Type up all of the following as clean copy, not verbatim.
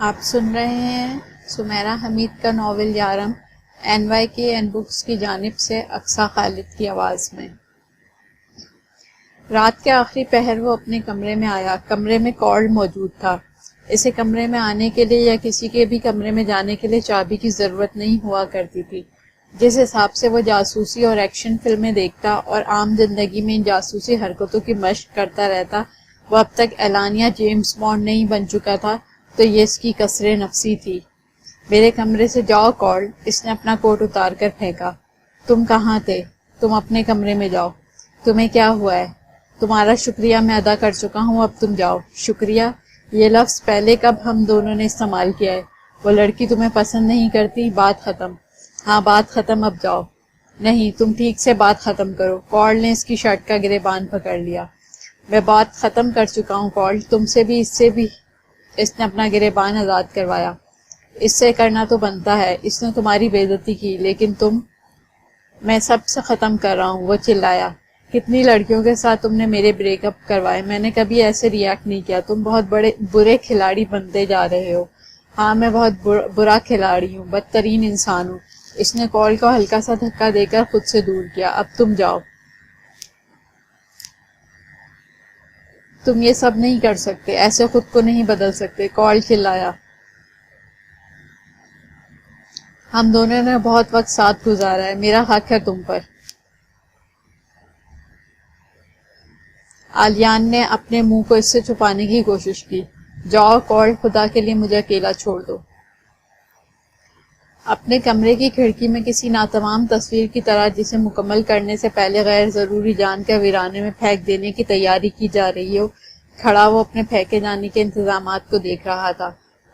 آپ سن رہے ہیں سمیرہ حمید کا ناول یارم NYK بکس کی جانب سے اقصیٰ خالد کی آواز میں۔ رات کے آخری پہر وہ اپنے کمرے میں آیا۔ کمرے میں کارل موجود تھا۔ اسے کمرے میں آنے کے لیے یا کسی کے بھی کمرے میں جانے کے لیے چابی کی ضرورت نہیں ہوا کرتی تھی۔ جس حساب سے وہ جاسوسی اور ایکشن فلمیں دیکھتا اور عام زندگی میں ان جاسوسی حرکتوں کی مشق کرتا رہتا، وہ اب تک اعلانیہ جیمز بانڈ نہیں بن چکا تھا، تو یہ اس کی کسر نفسی تھی۔ میرے کمرے سے جاؤ کارل، اس نے اپنا کوٹ اتار کر پھینکا۔ تم کہاں تھے؟ تم اپنے کمرے میں جاؤ۔ تمہیں کیا ہوا ہے؟ تمہارا شکریہ میں ادا کر چکا ہوں، اب تم جاؤ۔ شکریہ؟ یہ لفظ پہلے کب ہم دونوں نے استعمال کیا ہے؟ وہ لڑکی تمہیں پسند نہیں کرتی، بات ختم۔ ہاں بات ختم، اب جاؤ۔ نہیں، تم ٹھیک سے بات ختم کرو۔ کارل نے اس کی شرٹ کا گریبان پکڑ لیا۔ میں بات ختم کر چکا ہوں کارل، تم سے بھی، اس سے بھی۔ اس نے اپنا گریبان آزاد کروایا۔ اس سے کرنا تو بنتا ہے، اس نے تمہاری بے عزتی کی، لیکن تم… میں سب سے ختم کر رہا ہوں، وہ چلایا۔ کتنی لڑکیوں کے ساتھ تم نے میرے بریک اپ کروائے، میں نے کبھی ایسے ریاکٹ نہیں کیا۔ تم بہت برے کھلاڑی بنتے جا رہے ہو۔ ہاں میں بہت برا کھلاڑی ہوں، بدترین انسان ہوں۔ اس نے کارل کو ہلکا سا دھکا دے کر خود سے دور کیا۔ اب تم جاؤ۔ تم یہ سب نہیں کر سکتے، ایسے خود کو نہیں بدل سکتے، کارل چلایا۔ ہم دونوں نے بہت وقت ساتھ گزارا ہے، میرا حق ہے تم پر۔ آلیان نے اپنے منہ کو اس سے چھپانے کی کوشش کی۔ جاؤ کارل، خدا کے لیے مجھے اکیلا چھوڑ دو۔ اپنے کمرے کی کھڑکی میں کسی ناتمام تصویر کی طرح جسے مکمل کرنے سے پہلے غیر ضروری جان کر ویرانے میں پھینک دینے کی تیاری کی جا رہی ہو، کھڑا وہ اپنے پھینکے جانے کے انتظامات کو دیکھ رہا تھا۔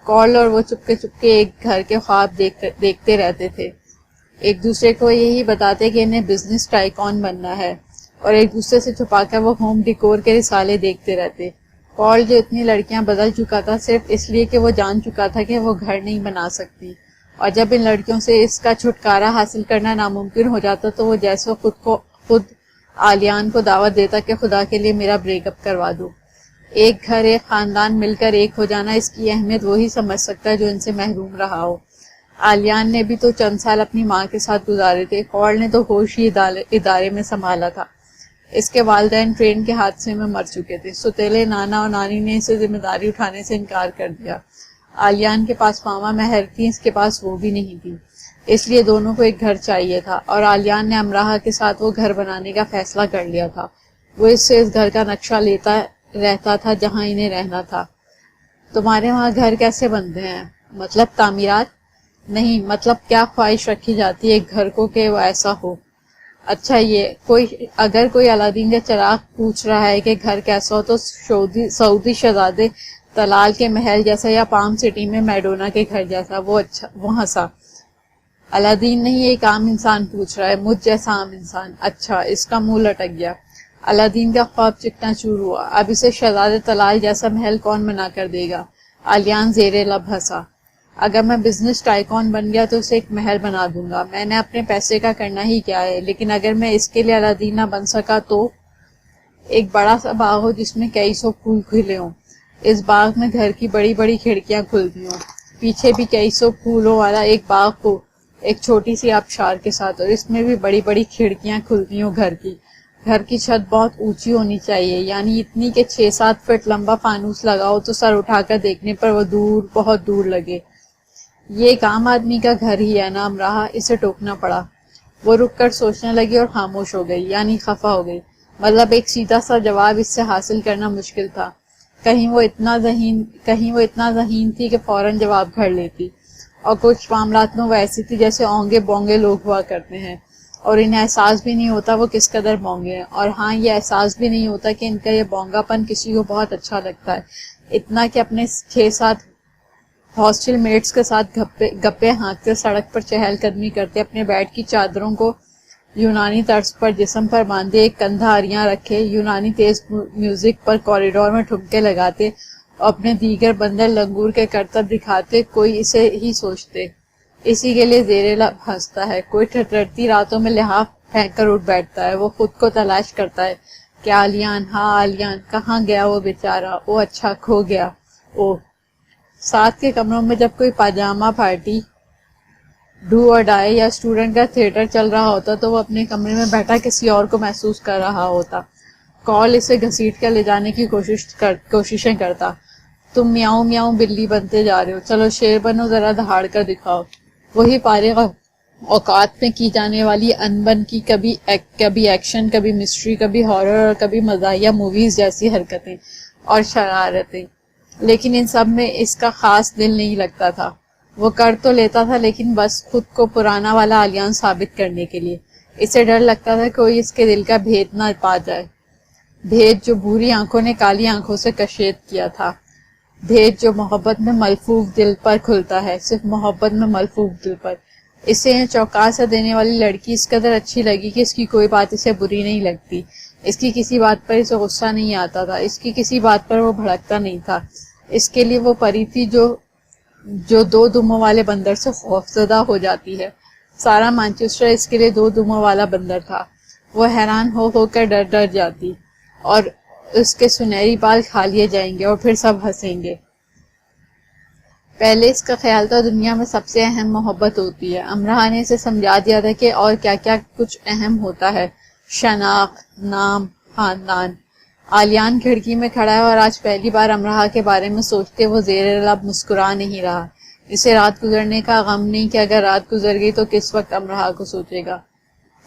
کارل اور وہ چپکے چپکے ایک گھر کے خواب دیکھتے رہتے تھے، ایک دوسرے کو یہی بتاتے کہ انہیں بزنس ٹائکون بننا ہے، اور ایک دوسرے سے چھپا کر وہ ہوم ڈیکور کے رسالے دیکھتے رہتے۔ کارل جو اتنی لڑکیاں بدل چکا تھا صرف اس لیے کہ وہ جان چکا تھا کہ وہ گھر نہیں بنا سکتی، اور جب ان لڑکیوں سے اس کا چھٹکارا حاصل کرنا ناممکن ہو جاتا تو وہ جیسے خود آلیان کو دعوت دیتا کہ خدا کے لیے میرا بریک اپ کروا دو۔ ایک گھر، ایک خاندان مل کر ایک ہو جانا، اس کی اہمیت وہی سمجھ سکتا ہے جو ان سے محروم رہا ہو۔ آلیان نے بھی تو چند سال اپنی ماں کے ساتھ گزارے تھے، کارل نے تو ہوش ہی ادارے میں سنبھالا تھا۔ اس کے والدین ٹرین کے حادثے میں مر چکے تھے۔ سوتیلے نانا اور نانی نے اسے ذمہ داری اٹھانے سے انکار کر دیا۔ آلیان کے پاس ماما مہر تھی، اس کے پاس وہ بھی نہیں تھی، اس لیے دونوں کو ایک گھر چاہیے تھا، اور آلیان نے امراہ کے ساتھ وہ گھر بنانے کا فیصلہ کر لیا تھا۔ وہ اس سے اس گھر کا نقشہ لیتا رہتا تھا جہاں انہیں رہنا تھا۔ تمہارے وہاں گھر کیسے بنتے ہیں؟ مطلب تعمیرات؟ نہیں، مطلب کیا خواہش رکھی جاتی ہے ایک گھر کو کہ وہ ایسا ہو؟ اچھا، اگر کوئی علادین کا چراغ پوچھ رہا ہے کہ گھر کیسا ہو تو سعودی شہزادے طلال کے محل جیسا یا پام سٹی میں میڈونا کے گھر جیسا۔ وہ ہنسا۔ علادین نہیں، ایک عام انسان پوچھ رہا ہے، مجھ جیسا عام انسان۔ اچھا، اس کا منہ لٹک گیا۔ علادین کا خواب چکنا چور ہوا۔ اب اسے شہزادے طلال جیسا محل کون بنا کر دے گا؟ آلیان زیر لب ہنسا۔ اگر میں بزنس ٹائکون بن گیا تو اسے ایک محل بنا دوں گا۔ میں نے اپنے پیسے کا کرنا ہی کیا ہے، لیکن اگر میں اس کے لیے علادین نہ بن سکا تو… ایک بڑا سا باغ ہو جس میں کئی سو پھول کھلے ہوں، اس باغ میں گھر کی بڑی بڑی کھڑکیاں کھلتی ہوں، پیچھے بھی کئی سو پھولوں والا ایک باغ ہو ایک چھوٹی سی آبشار کے ساتھ، اور اس میں بھی بڑی بڑی کھڑکیاں کھلتی ہوں گھر کی چھت بہت اونچی ہونی چاہیے، یعنی اتنی کہ 6-7 فٹ لمبا فانوس لگاؤ تو سر اٹھا کر دیکھنے پر وہ دور، بہت دور لگے۔ یہ ایک عام آدمی کا گھر ہی ہے نا امراہ؟ اسے ٹوکنا پڑا۔ وہ رک کر سوچنے لگی اور خاموش ہو گئی، یعنی خفا ہو گئی۔ مطلب ایک سیدھا سا جواب اس سے حاصل کرنا مشکل تھا۔ کہیں وہ اتنا ذہین تھی کہ فوراً جواب گھڑ لیتی، اور کچھ معاملات میں وہ ایسی تھی جیسے اونگے بونگے لوگ ہوا کرتے ہیں، اور انہیں احساس بھی نہیں ہوتا وہ کس قدر بونگے ہیں، اور ہاں یہ احساس بھی نہیں ہوتا کہ ان کا یہ بونگا پن کسی کو بہت اچھا لگتا ہے، اتنا کہ اپنے 6-7 ہاسٹل میٹس کے ساتھ گپے ہانکتے سڑک پر چہل قدمی کرتے، اپنے بیڈ کی چادروں کو یونانی طرز پر جسم پر باندھے، ایک کندھا آریاں رکھے، یونانی تیز میوزک پر کوریڈور میں ٹھمکے لگاتے اور اپنے دیگر بندر لنگور کے کرتب دکھاتے، کوئی اسے ہی سوچتے۔ اسی کے لیے زیر لب ہنستا ہے، کوئی ٹھٹرتی راتوں میں لحاف پھینک کر اٹھ بیٹھتا ہے، وہ خود کو تلاش کرتا ہے کہ آلیان، ہاں آلیان، کہاں گیا وہ بیچارہ؟ او اچھا، کھو گیا۔ اوہ ساتھ کے کمروں میں جب کوئی پاجامہ پارٹی، ڈو اور ڈائی یا اسٹوڈنٹ کا تھیٹر چل رہا ہوتا تو وہ اپنے کمرے میں بیٹھا کسی اور کو محسوس کر رہا ہوتا. کال اسے گھسیٹ کر لے جانے کی کوششیں کرتا. تم میاؤں میاؤں بلی بنتے جا رہے ہو، چلو شیر بنو، ذرا دہاڑ کر دکھاؤ. وہی فارغ اوقات میں کی جانے والی انبن کی کبھی ایکشن، کبھی مسٹری، کبھی ہارر اور کبھی مزاحیہ موویز جیسی حرکتیں اور شرارتیں. لیکن ان سب میں اس کا خاص دل نہیں لگتا تھا. وہ کر تو لیتا تھا لیکن بس خود کو پرانا والا آلیان ثابت کرنے کے لیے. اسے ڈر لگتا تھا کوئی اس کے دل کا بھید نہ پا جائے، بھید جو بھوری آنکھوں نے کالی آنکھوں سے کشید کیا تھا، بھید جو محبت میں ملفوف دل پر کھلتا ہے، صرف محبت میں ملفوف دل پر. اسے چوکا سا دینے والی لڑکی اس قدر اچھی لگی کہ اس کی کوئی بات اسے بری نہیں لگتی، اس کی کسی بات پر اسے غصہ نہیں آتا تھا، اس کی کسی بات پر وہ بھڑکتا نہیں تھا. اس کے لیے وہ پری تھی جو دو دموں والے بندر سے خوفزدہ ہو جاتی ہے. سارا مانچسٹر اس کے لیے دو دموں والا بندر تھا. وہ حیران ہو کر ڈر جاتی اور اس کے سنہری بال کھا لیے جائیں گے اور پھر سب ہنسیں گے. پہلے اس کا خیال تھا دنیا میں سب سے اہم محبت ہوتی ہے. امرہ نے اسے سمجھا دیا تھا کہ اور کیا کیا کچھ اہم ہوتا ہے، شناخت، نام، خاندان. آلیان کھڑکی میں کھڑا ہے اور آج پہلی بار امرہ کے بارے میں سوچتے وہ زیر لب مسکرا نہیں رہا. اسے رات گزرنے کا غم نہیں کہ اگر رات گزر گئی تو کس وقت امرہ کو سوچے گا.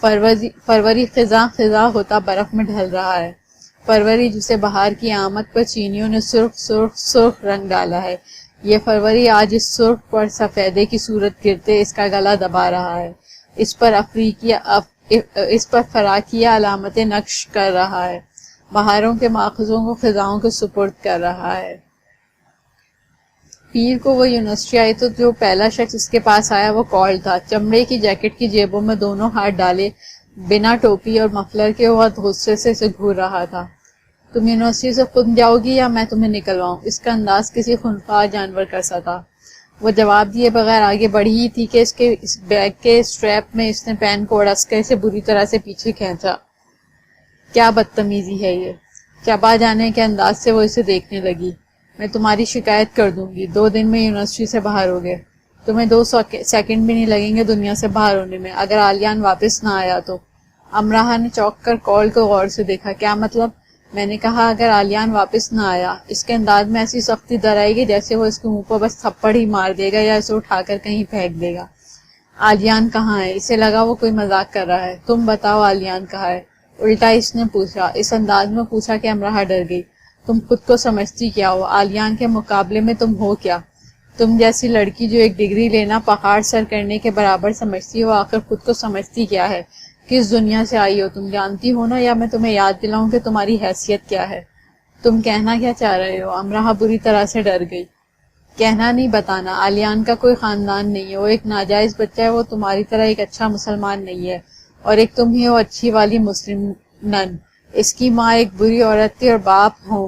فروری خزاں ہوتا برف میں ڈھل رہا ہے. فروری جسے بہار کی آمد پر چینیوں نے سرخ رنگ ڈالا ہے، یہ فروری آج اس سرخ پر سفیدے کی صورت گرتے اس کا گلا دبا رہا ہے، اس پر فراقیہ علامتیں نقش کر رہا ہے، بہاروں کے ماخذوں کو خزاؤں کے سپرد کر رہا ہے. پیر کو وہ یونیورسٹی آئی تو جو پہلا شخص اس کے پاس آیا وہ کال تھا. چمڑے کی جیکٹ کی جیبوں میں دونوں ہاتھ ڈالے، بنا ٹوپی اور مفلر کے وہ غصے سے اسے گھور رہا تھا. تم یونیورسٹی سے خود جاؤ گی یا میں تمہیں نکلواؤں؟ اس کا انداز کسی خونخوار جانور کا سا تھا. وہ جواب دیے بغیر آگے بڑھی ہی تھی کہ اس بیگ کے اسٹریپ میں اس نے پین کو اڑس کر اسے بری طرح سے پیچھے کھینچا. کیا بدتمیزی ہے یہ! چبا جانے کے انداز سے وہ اسے دیکھنے لگی. میں تمہاری شکایت کر دوں گی. 2 دن میں یونیورسٹی سے باہر ہو گئے. تمہیں 2 سیکنڈ بھی نہیں لگیں گے دنیا سے باہر ہونے میں اگر آلیان واپس نہ آیا تو. امرہ نے چونک کر کال کو غور سے دیکھا. کیا مطلب؟ میں نے کہا اگر آلیان واپس نہ آیا. اس کے انداز میں ایسی سختی در آئے گی جیسے وہ اس کے منہ پر بس تھپڑ ہی مار دے گا یا اسے اٹھا کر کہیں پھینک دے گا. آلیان کہاں ہے؟ اسے لگا وہ کوئی مذاق کر رہا ہے. تم بتاؤ آلیان کہاں ہے؟ الٹا اس نے پوچھا، اس انداز میں پوچھا کہ امرہ ڈر گئی. تم خود کو سمجھتی کیا ہو؟ آلیان کے مقابلے میں تم ہو کیا؟ تم جیسی لڑکی جو ایک ڈگری لینا پہاڑ سر کرنے کے برابر سمجھتی ہو، آخر خود کو سمجھتی کیا ہے؟ کس دنیا سے آئی ہو تم جانتی ہو نا؟ یا میں تمہیں یاد دلاؤں کہ تمہاری حیثیت کیا ہے؟ تم کہنا کیا چاہ رہے ہو؟ امرہ بری طرح سے ڈر گئی. کہنا نہیں، بتانا. آلیان کا کوئی خاندان نہیں ہے، وہ ایک ناجائز بچہ ہے. وہ تمہاری طرح ایک اچھا مسلمان نہیں ہے اور ایک تم ہی ہو اچھی والی مسلم نن. اس کی ماں ایک بری عورت تھی اور باپ ہوں.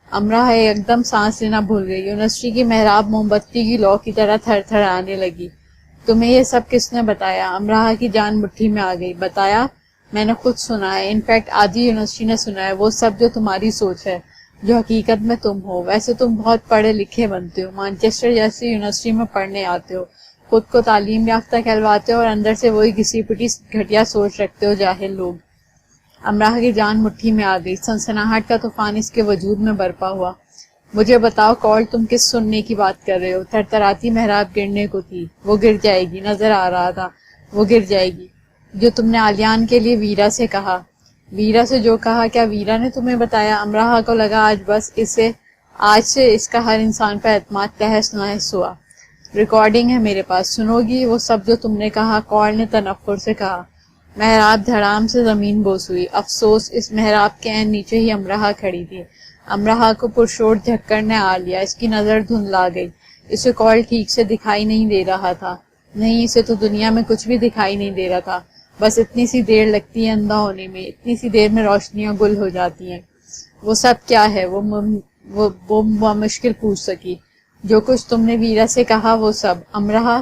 امرہ ایک دم سانس لینا بھول گئی. یونیورسٹی کی محراب موم بتی کی لو کی طرح تھر تھر آنے لگی. تمہیں یہ سب کس نے بتایا؟ امرہ کی جان مٹھی میں آ گئی. بتایا؟ میں نے خود سنا ہے. انفیکٹ آدھی یونیورسٹی نے سنا ہے. وہ سب جو تمہاری سوچ ہے، جو حقیقت میں تم ہو. ویسے تم بہت پڑھے لکھے بنتے ہو، مانچسٹر جیسی یونیورسٹی میں پڑھنے آتے ہو، خود کو تعلیم یافتہ کہلواتے ہو اور اندر سے وہی گھسی پٹی گھٹیا سوچ رکھتے ہو جاہل لوگ. امرہ کی جان مٹھی میں آ گئی. سنسناہٹ کا طوفان اس کے وجود میں برپا ہوا. مجھے بتاؤ کال، تم کس سننے کی بات کر رہے ہو؟ تھرتھراتی محراب گرنے کو تھی. وہ گر جائے گی، نظر آ رہا تھا وہ گر جائے گی. جو تم نے آلیان کے لیے ویرا سے کہا. ویرا سے جو کہا، کیا ویرا نے تمہیں بتایا؟ امرہ کو لگا آج سے اس کا ہر انسان پر اعتماد تہس نہس ہوا. ریکارڈنگ ہے میرے پاس، سنو گی وہ سب جو تم نے کہا؟ کال نے تنفر سے کہا. محراب دھڑام سے زمین بوس ہوئی. افسوس اس محراب کے عین نیچے ہی امرہ کھڑی تھی. امرہ کو پرشور جھکڑ نے آ لیا. اس کی نظر دھندلا گئی. اسے کال ٹھیک سے دکھائی نہیں دے رہا تھا. نہیں، اسے تو دنیا میں کچھ بھی دکھائی نہیں دے رہا تھا. بس اتنی سی دیر لگتی ہے اندھا ہونے میں، اتنی سی دیر میں روشنیاں گل ہو جاتی ہیں. وہ سب کیا ہے؟ وہ مشکل پوچھ سکی. جو کچھ تم نے ویرا سے کہا وہ سب. امرہ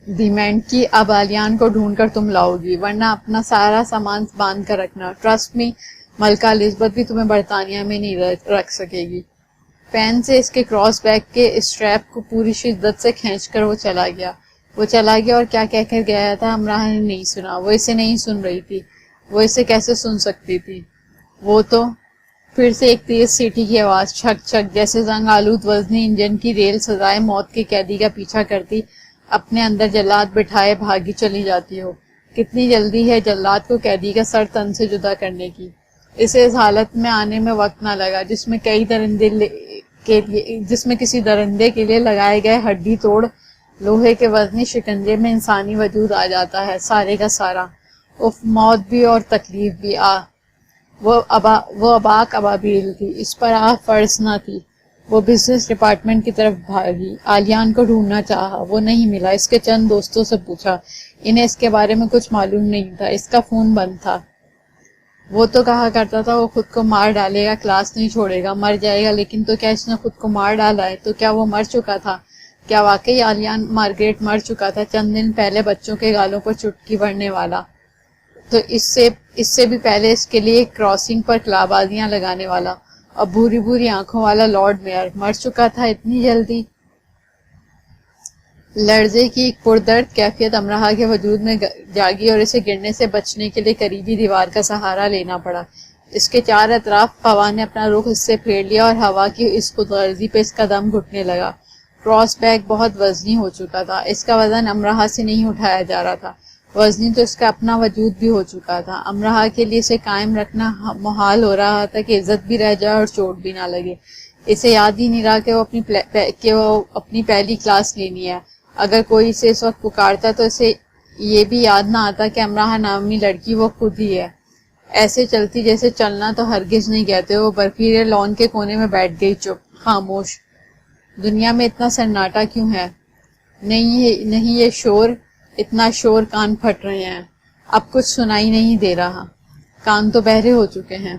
ڈیمانڈ کی. اب آلیان کو ڈھونڈ کر تم لاؤ گی، ورنہ اپنا سارا سامان باندھ کر رکھنا. ٹرسٹ می، ملکہ الزبتھ بھی تمہیں برطانیہ میں نہیں رکھ سکے گی. پین سے اس کے کراس بیک کے اسٹریپ کو پوری شدت سے کھینچ کر وہ چلا گیا اور کیا کہہ کر گیا تھا امراہ نے نہیں سنا. وہ اسے نہیں سن رہی تھی. وہ اسے کیسے سن سکتی تھی؟ وہ تو پھر سے ایک تیز سیٹی کی آواز، چھک چھک، جیسے زنگ آلود وزنی انجن کی ریل سزائے موت کے قیدی کا پیچھا کرتی اپنے اندر جلاد بٹھائے بھاگی چلی جاتی ہو. کتنی جلدی ہے جلاد کو قیدی کا سر تن سے جدا کرنے کی. اسے اس حالت میں آنے میں وقت نہ لگا جس میں کسی درندے کے لیے لگائے گئے ہڈی توڑ لوہے کے وزنی شکنجے میں انسانی وجود آ جاتا ہے، سارے کا سارا. موت بھی اور تکلیف بھی. وہ اباک ابابیل تھی، اس پر فرض نہ تھی. وہ بزنس ڈپارٹمنٹ کی طرف بھاگی. عالیان کو ڈھونڈنا چاہا، وہ نہیں ملا. اس کے چند دوستوں سے پوچھا، انہیں اس کے بارے میں کچھ معلوم نہیں تھا. اس کا فون بند تھا. وہ تو کہا کرتا تھا وہ خود کو مار ڈالے گا، کلاس نہیں چھوڑے گا، مر جائے گا. لیکن تو کیا اس نے خود کو مار ڈالا ہے؟ تو کیا وہ مر چکا تھا؟ کیا واقعی عالیان مارگریٹ مر چکا تھا؟ چند دن پہلے بچوں کے گالوں پر چٹکی بڑھنے والا، تو اس سے بھی پہلے اس کے لیے کراسنگ پر کلابازیاں لگانے والا اور بھوری بھوری آنکھوں والا لارڈ میئر مر چکا تھا اتنی جلدی؟ لرزے کی ایک پردرد کیفیت امراہ کے وجود میں جاگی اور اسے گرنے سے بچنے کے لیے قریبی دیوار کا سہارا لینا پڑا. اس کے چار اطراف ہوا نے اپنا رخ اس سے پھیر لیا اور ہوا کی اس خود غرضی پہ اس کا دم گھٹنے لگا. کراس بیک بہت وزنی ہو چکا تھا. اس کا وزن امراہ سے نہیں اٹھایا جا رہا تھا. وزنی تو اس کا اپنا وجود بھی ہو چکا تھا. امراہ کے لیے اسے قائم رکھنا محال ہو رہا تھا کہ عزت بھی رہ جائے اور چوٹ بھی نہ لگے. اسے یاد ہی نہیں رہا کہ وہ اپنی پہلی کلاس لینی ہے. اگر کوئی اسے اس وقت پکارتا تو اسے یہ بھی یاد نہ آتا کہ امراہ نامی لڑکی وہ خود ہی ہے. ایسے چلتی جیسے چلنا تو ہرگز نہیں کہتے. وہ برفیلے لان کے کونے میں بیٹھ گئی، چپ، خاموش. دنیا میں اتنا سناٹا کیوں ہے؟ نہیں یہ شور، اتنا شور، کان پھٹ رہے ہیں. اب کچھ سنائی نہیں دے رہا. کان تو بہرے ہو چکے ہیں.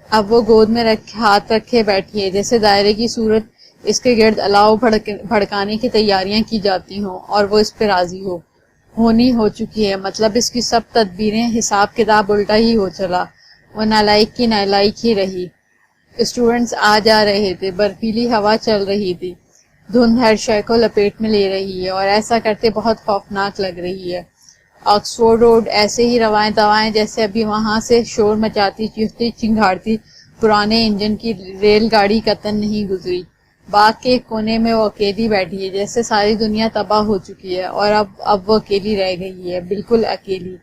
اب وہ گود میں ہاتھ رکھے بیٹھی ہے، جیسے دائرے کی صورت اس کے گرد الاؤ بھڑکانے کی تیاریاں کی جاتی ہوں اور وہ اس پہ راضی ہو چکی ہے. مطلب اس کی سب تدبیریں، حساب کتاب الٹا ہی ہو چلا. وہ نالائق کی نالائق ہی رہی. اسٹوڈنٹس آ جا رہے تھے، برفیلی ہوا چل رہی تھی، دھند ہر شے کو لپیٹ میں لے رہی ہے اور ایسا کرتے بہت خوفناک لگ رہی ہے. آکسفورڈ روڈ ایسے ہی روائیں دوائیں جیسے ابھی وہاں سے شور مچاتی چیختی چنگھاڑتی پرانے انجن کی ریل گاڑی قطن نہیں گزری. باغ کے ایک کونے میں وہ اکیلی بیٹھی ہے، جیسے ساری دنیا تباہ ہو چکی ہے اور اب وہ اکیلی رہ گئی ہے، بالکل اکیلی،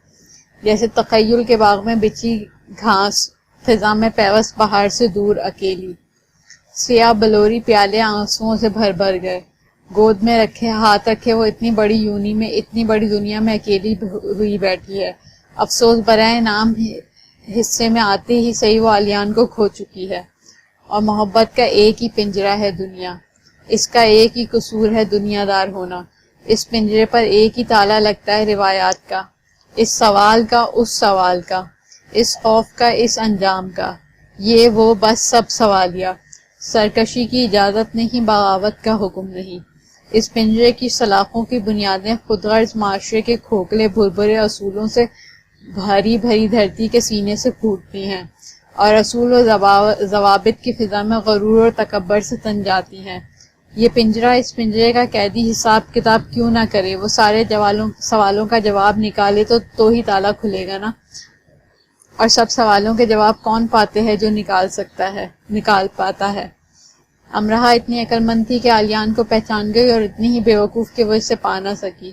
جیسے تخیل کے باغ میں بچھی گھاس، فضا میں پیوست پہاڑ سے دور اکیلی. سیاہ بلوری پیالے آنسوؤں سے بھر گئے. گود میں ہاتھ رکھے وہ اتنی بڑی یونی میں، اتنی بڑی دنیا میں اکیلی ہوئی بیٹھی ہے. افسوس برائے نام حصے میں آتے ہی صحیح وہ عالیان کو کھو چکی ہے. اور محبت کا ایک ہی پنجرہ ہے دنیا. اس کا ایک ہی قصور ہے دنیا دار ہونا. اس پنجرے پر ایک ہی تالا لگتا ہے روایات کا، اس سوال کا، اس سوال کا، اس خوف کا، اس انجام کا. یہ وہ بس سب سوالیہ. سرکشی کی اجازت نہیں، بغاوت کا حکم نہیں. اس پنجرے کی سلاخوں کی بنیادیں خود غرض معاشرے کے کھوکھلے بھربھرے اصولوں سے بھری دھرتی کے سینے سے پھوٹتی ہیں اور اصول و ضوابط کی فضا میں غرور اور تکبر سے تن جاتی ہیں. یہ پنجرہ اس پنجرے کا قیدی حساب کتاب کیوں نہ کرے؟ وہ سارے سوالوں کا جواب نکالے تو ہی تالا کھلے گا نا. اور سب سوالوں کے جواب کون پاتے ہیں جو نکال پاتا ہے؟ امراہ اتنی عقل مند تھی کہ عالیان کو پہچان گئی اور اتنی ہی بیوقوف کہ وہ اسے پا نہ سکی.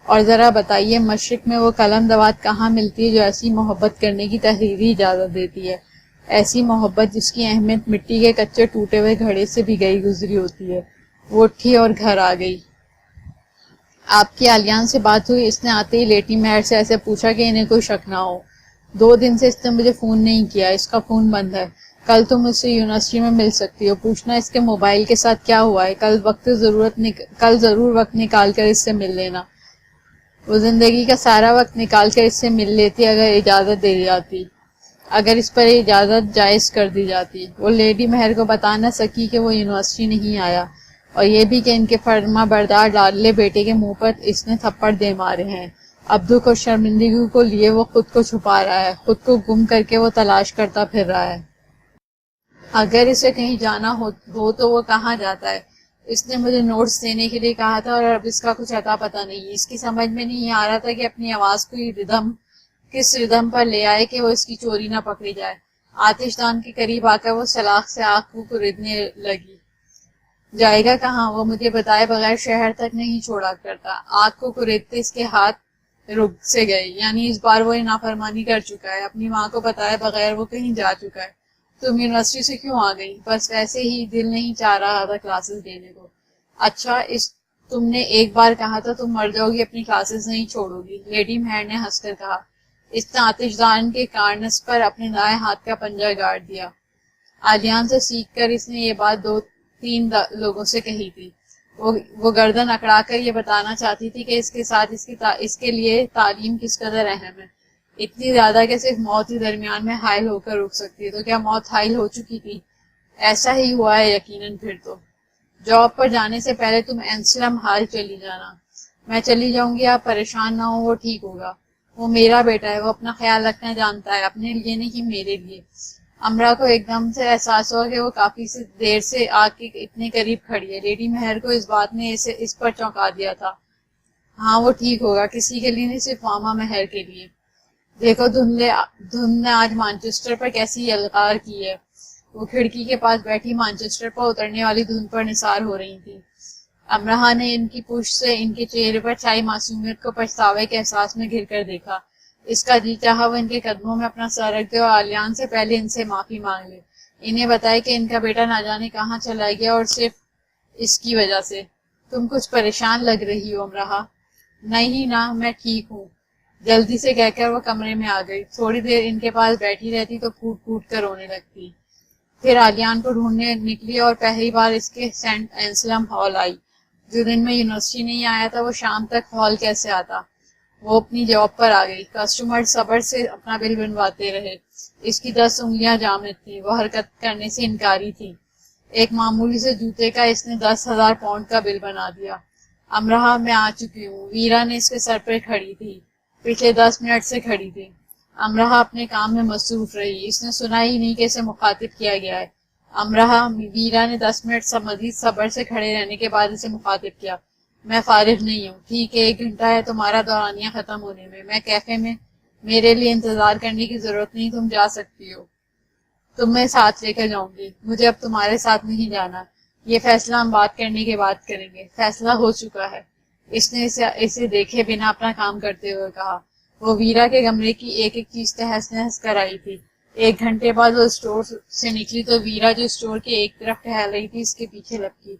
اور ذرا بتائیے، مشرق میں وہ قلم دوات کہاں ملتی ہے جو ایسی محبت کرنے کی تحریری اجازت دیتی ہے؟ ایسی محبت جس کی اہمیت مٹی کے کچے ٹوٹے ہوئے گھڑے سے بھی گئی گزری ہوتی ہے. وہ اٹھی اور گھر آ گئی. آپ کی عالیان سے بات ہوئی؟ اس نے آتے ہی لیٹی مہر سے ایسے پوچھا کہ انہیں کوئی شک نہ ہو. 2 دن سے اس نے مجھے فون نہیں کیا، اس کا فون بند ہے. کل تم مجھ سے یونیورسٹی میں مل سکتی ہو، پوچھنا اس کے موبائل کے ساتھ کیا ہوا ہے. کل ضرور وقت نکال کر اس سے مل لینا. وہ زندگی کا سارا وقت نکال کر اس سے مل لیتی اگر اجازت دے جاتی، اگر اس پر اجازت جائز کر دی جاتی. وہ لیڈی مہر کو بتا نہ سکی کہ وہ یونیورسٹی نہیں آیا، اور یہ بھی کہ ان کے فرما بردار لاڈلے بیٹے کے منہ پر اس نے تھپڑ دے مارے ہیں. اب دکھ اور شرمندگی کو لیے وہ خود کو چھپا رہا ہے، خود کو گم کر کے وہ تلاش کرتا پھر رہا ہے. اگر اسے کہیں جانا ہو تو وہ کہاں جاتا ہے؟ اس نے مجھے نوٹس دینے کے لیے کہا تھا اور اب اس کا کچھ اتا پتہ نہیں. اس کی سمجھ میں نہیں آ رہا تھا کہ اپنی آواز کو کس ردم پر لے آئے کہ وہ اس کی چوری نہ پکڑی جائے. آتش دان کے قریب آ کر وہ سلاخ سے آنکھ کو کریدنے لگی. جائے گا کہاں؟ وہ مجھے بتائے بغیر شہر تک نہیں چھوڑا کرتا. آنکھ کو کریدتے اس کے ہاتھ رک سے گئے. یعنی اس بار وہ نافرمانی کر چکا ہے. اپنی ماں کو بتائے بغیر وہ کہیں جا چکا ہے. تم یونیورسٹی سے کیوں آ گئی؟ بس ویسے ہی، دل نہیں چاہ رہا تھا کلاسز دینے کو. اچھا، تم نے ایک بار کہا تھا تم مر جاؤ گی، اپنی کلاسز نہیں چھوڑو گی. لیڈی مہر نے ہنس کر کہا. اس نے آتش دان کے کارنس پر اپنے دائیں ہاتھ کا پنجہ گاڑ دیا. آلیان سے سیکھ کر اس نے یہ بات 2-3 لوگوں سے کہی تھی. وہ گردن اکڑا کر یہ بتانا چاہتی تھی کہ اس کے ساتھ اس کے لیے تعلیم کس قدر اہم ہے. اتنی زیادہ کہ صرف موت ہی درمیان میں حائل ہو کر رک سکتی ہے. تو کیا موت حائل ہو چکی تھی؟ ایسا ہی ہوا ہے یقیناً. پھر تو جاب پر جانے سے پہلے تم اینسلم ہال چلی جانا. میں چلی جاؤں گی، آپ پریشان نہ ہو، وہ ٹھیک ہوگا. وہ میرا بیٹا ہے، وہ اپنا خیال رکھنا جانتا ہے، اپنے لیے نہیں میرے لیے. امرا کو ایک دم سے احساس ہوا کہ وہ کافی دیر سے آگ کے اتنے قریب کھڑی ہے. لیڈی مہر کو اس بات نے اس پر چونکا دیا تھا. ہاں وہ ٹھیک ہوگا، کسی کے لیے نہیں، صرف ماما مہر کے لیے. دیکھو دھند نے آج مانچسٹر پر کیسی یلغار کی ہے. وہ کھڑکی کے پاس بیٹھی مانچسٹر پر اترنے والی دھند پر نثار ہو رہی تھی. امرا نے ان کی پشت سے ان کے چہرے پر چھائی معصومیت کو پچھتاوے کے احساس میں گر کر دیکھا. اس کا جی چاہا وہ ان کے قدموں میں اپنا سر رکھ دے اور آلیان سے پہلے ان سے معافی مانگ لے. انہیں بتائے کہ ان کا بیٹا نہ جانے کہاں چلا گیا اور صرف اس کی وجہ سے. تم کچھ پریشان لگ رہی ہو امرا. نہیں نا، میں ٹھیک ہوں، جلدی سے کہہ کر وہ کمرے میں آ گئی. تھوڑی دیر ان کے پاس بیٹھی رہتی تو پھوٹ پھوٹ کر رونے لگتی. پھر آلیان کو ڈھونڈنے نکلی اور پہلی بار اس کے سینٹ اینسلم ہال آئی. جو دن میں یونیورسٹی نہیں آیا تھا وہ شام تک ہال کیسے آتا؟ وہ اپنی جاب پر آ گئی. کسٹمر صبر سے اپنا بل بنواتے رہے. اس کی 10 انگلیاں جامد تھیں. وہ حرکت کرنے سے انکاری تھی. ایک معمولی سے جوتے کا اس نے 10,000 پاؤنڈ کا بل بنا دیا. امرا، میں آ چکی ہوں. ویرا نے اس کے سر پر کھڑی تھی. پچھلے 10 منٹ سے کھڑی تھی. امرا اپنے کام میں مصروف رہی. اس نے سنا ہی نہیں کہ اسے مخاطب کیا گیا ہے. امرا، ویرا نے 10 منٹ مزید صبر سے کھڑے رہنے کے بعد اسے مخاطب کیا. میں فارغ نہیں ہوں. ٹھیک ہے، 1 گھنٹہ ہے تمہارا دورانیہ ختم ہونے میں. میں کیفے میں، میرے لیے انتظار کرنے کی ضرورت نہیں، تم جا سکتی ہو. تم میں ساتھ لے کر جاؤں گی. مجھے اب تمہارے ساتھ نہیں جانا. یہ فیصلہ ہم بات کرنے کے بعد کریں گے. فیصلہ ہو چکا ہے. اس نے اسے دیکھے بنا اپنا کام کرتے ہوئے کہا. وہ ویرا کے کمرے کی ایک ایک چیز تہس نہس کر آئی تھی. 1 گھنٹے بعد وہ اسٹور سے نکلی تو ویرا جو اسٹور کے ایک طرف ٹہل رہی تھی اس کے پیچھے لپکی.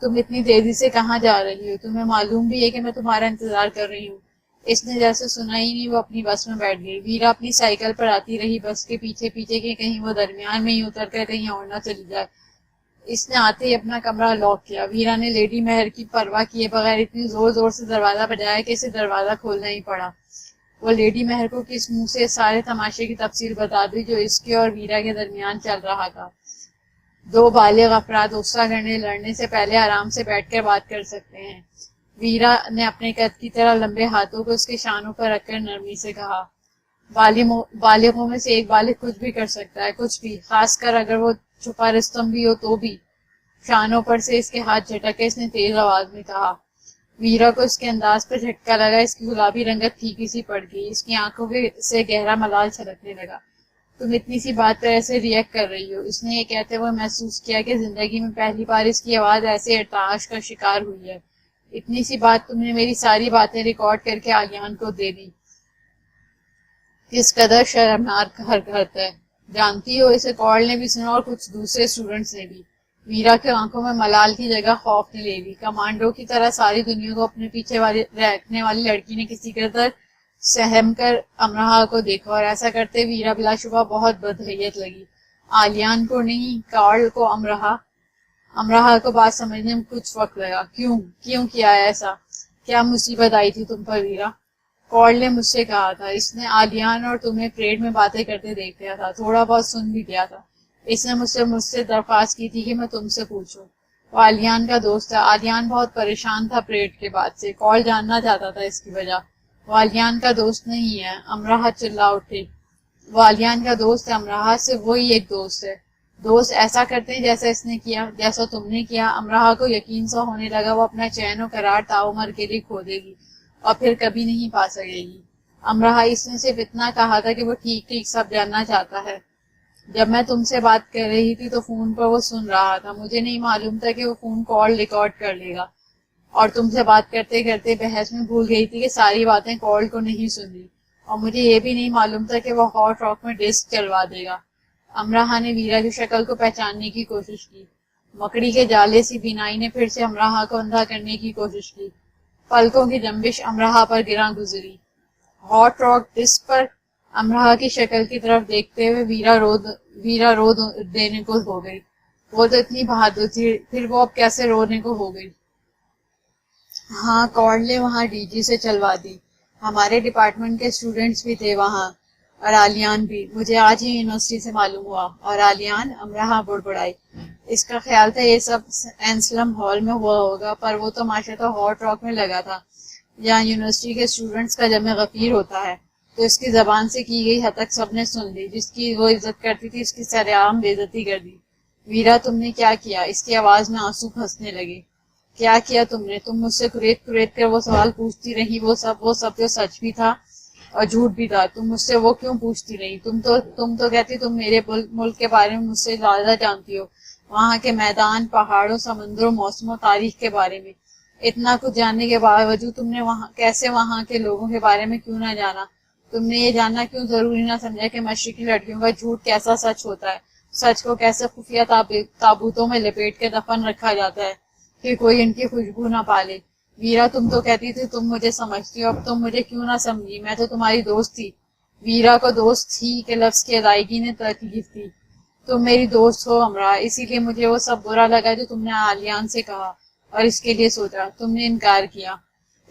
تم اتنی تیزی سے کہاں جا رہی ہو؟ تمہیں معلوم بھی ہے کہ میں تمہارا انتظار کر رہی ہوں. اس نے جیسے سنا ہی نہیں وہ اپنی بس میں بیٹھ گئی. ویرا اپنی سائیکل پر آتی رہی بس کے پیچھے پیچھے کہ کہیں وہ درمیان میں ہی اتر کر کہیں اور نہ چلی جائے. اس نے آتے ہی اپنا کمرہ لاک کیا. ویرا نے لیڈی مہر کی پرواہ کیے بغیر اتنی زور زور سے دروازہ بجایا کہ اسے دروازہ کھولنا ہی پڑا. وہ لیڈی مہر کو کس منہ سے سارے تماشے کی تفصیل بتا دی جو اس کے اور ویرا کے درمیان چل رہا تھا. 2 بالغ افراد غصہ کرنے لڑنے سے پہلے آرام سے بیٹھ کر بات کر سکتے ہیں. ویرا نے اپنے قد کی طرح لمبے ہاتھوں کو اس کے شانوں پر رکھ کر نرمی سے کہا. بالغوں میں سے ایک بالغ کچھ بھی کر سکتا ہے، کچھ بھی، خاص کر اگر وہ چھپا رستم بھی ہو تو بھی. شانوں پر سے اس کے ہاتھ جھٹکے اس نے تیز آواز میں کہا. ویرا کو اس کے انداز پر جھٹکا لگا. اس کی گلابی رنگت پھیکی سی پڑ گئی. اس کی آنکھوں سے گہرا ملال چھلکنے لگا. تم اتنی سی بات پر ایسے ریئیکٹ کر رہی ہو. اس نے یہ کہتے ہوئے محسوس کیا کہ زندگی میں پہلی بار اس کی آواز ایسے ارتعاش کا شکار ہوئی ہے. اتنی سی بات تم نے میری ساری باتیں ریکارڈ کر کے آلیان کو دے دی. کس قدر شرمناک حرکت ہے. جانتی ہو اسے کارل نے بھی سنا اور کچھ دوسرے اسٹوڈنٹس نے بھی. ویرا کے آنکھوں میں ملال کی جگہ خوف نے لے لی. کمانڈو کی طرح ساری دنیا کو اپنے پیچھے رکھنے والی لڑکی نے کسی قدر سہم کر امرا کو دیکھا اور ایسا کرتے ویرا بلا شبہ بہت بدحیت لگی. آلیان کو نہیں، کارل کو. امرا کو بات سمجھنے میں کچھ وقت لگا. کیوں کیا ایسا؟ کیا مصیبت آئی تھی تم پر ویرا؟ کارل نے مجھ سے کہا تھا. اس نے آلیان اور تمہیں پریڈ میں باتیں کرتے دیکھ لیا تھا، تھوڑا بہت سن بھی لیا تھا. اس نے مجھ سے درخواست کی تھی کہ میں تم سے پوچھوں. وہ آلیان کا دوست ہے. آلیان بہت پریشان تھا پریڈ کے بعد سے. کارل جاننا چاہتا تھا اس کی وجہ. وہ آلیان کا دوست نہیں ہے. امرا چلا اٹھے. وہ آلیان کا دوست ہے امرا سے، وہی ایک دوست ہے. دوست ایسا کرتے ہیں جیسا اس نے کیا، جیسا تم نے کیا۔ امراہ کو یقین سا ہونے لگا وہ اپنا چین و قرار تاعمر کے لیے کھو دے گی اور پھر کبھی نہیں پا سکے گی۔ امراہ اس نے صرف اتنا کہا تھا کہ وہ ٹھیک ٹھیک سب جاننا چاہتا ہے۔ جب میں تم سے بات کر رہی تھی تو فون پر وہ سن رہا تھا، مجھے نہیں معلوم تھا کہ وہ فون کال ریکارڈ کر لے گا، اور تم سے بات کرتے کرتے بحث میں بھول گئی تھی کہ ساری باتیں کال کو نہیں سنی، اور مجھے یہ بھی نہیں معلوم تھا کہ وہ ہاٹ راک میں ڈسک چلوا دے گا۔ امراہ نے ویرا کی شکل کو پہچاننے کی کوشش کی۔ مکڑی کے جالے سی بینائی نے پھر سے امراہ کو اندھا کرنے کی کوشش کی۔ پلکوں کی جنبش امراہ پر گراں گزری۔ ہاٹ راک ڈسک پر امراہ کی شکل کی طرف دیکھتے ہوئے ویرا رو دینے کو ہو گئی۔ وہ تو اتنی بہادر تھی، پھر وہ اب کیسے رونے کو ہو گئی؟ ہاں، کارڈ نے وہاں ڈی جی سے چلوا دی، ہمارے ڈپارٹمنٹ کے اسٹوڈنٹس بھی تھے وہاں، اور آلیان بھی، مجھے آج ہی یونیورسٹی سے معلوم ہوا۔ اور آلیان؟ امراہ بڑبڑائی۔ اس کا خیال تھا یہ سب اینسلم ہال میں ہوا ہوگا، پر وہ تو ماشاء تو ہاٹ راک میں لگا تھا، جہاں یونیورسٹی کے اسٹوڈنٹس کا جمع غفیر ہوتا ہے، تو اس کی زبان سے کی گئی حد تک سب نے سن لی۔ جس کی وہ عزت کرتی تھی اس کی سر عام بے عزتی کر دی۔ ویرا، تم نے کیا کیا؟ اس کی آواز میں آنسو پھنسنے لگے۔ کیا کیا تم نے؟ تم مجھ سے کریت کر وہ سوال پوچھتی رہی، وہ سب جو سچ بھی تھا اور جھوٹ بھی تھا، تم مجھ سے وہ کیوں پوچھتی رہی؟ تم تو کہتی تم میرے ملک کے بارے میں مجھ سے زیادہ جانتی ہو، وہاں کے میدان، پہاڑوں، سمندروں، موسموں، تاریخ کے بارے میں۔ اتنا کچھ جاننے کے باوجود تم نے کیسے وہاں کے لوگوں کے بارے میں کیوں نہ جانا؟ تم نے یہ جاننا کیوں ضروری نہ سمجھا کہ مشرقی لڑکیوں کا جھوٹ کیسا سچ ہوتا ہے، سچ کو کیسے خفیہ تابوتوں میں لپیٹ کے دفن رکھا جاتا ہے کہ کوئی ان کی خوشبو نہ پالے؟ ویرا، تم تو کہتی تھی تم مجھے سمجھتی ہو، اب تم مجھے کیوں نہ سمجھی؟ میں تو تمہاری دوست تھی۔ ویرا کو دوست تھی کہ لفظ کی ادائیگی نے تکلیف دی۔ تم میری دوست ہو امراہ، اسی لیے مجھے وہ سب برا لگا جو تم نے آلیان سے کہا اور اس کے لیے سوچا۔ تم نے انکار کیا۔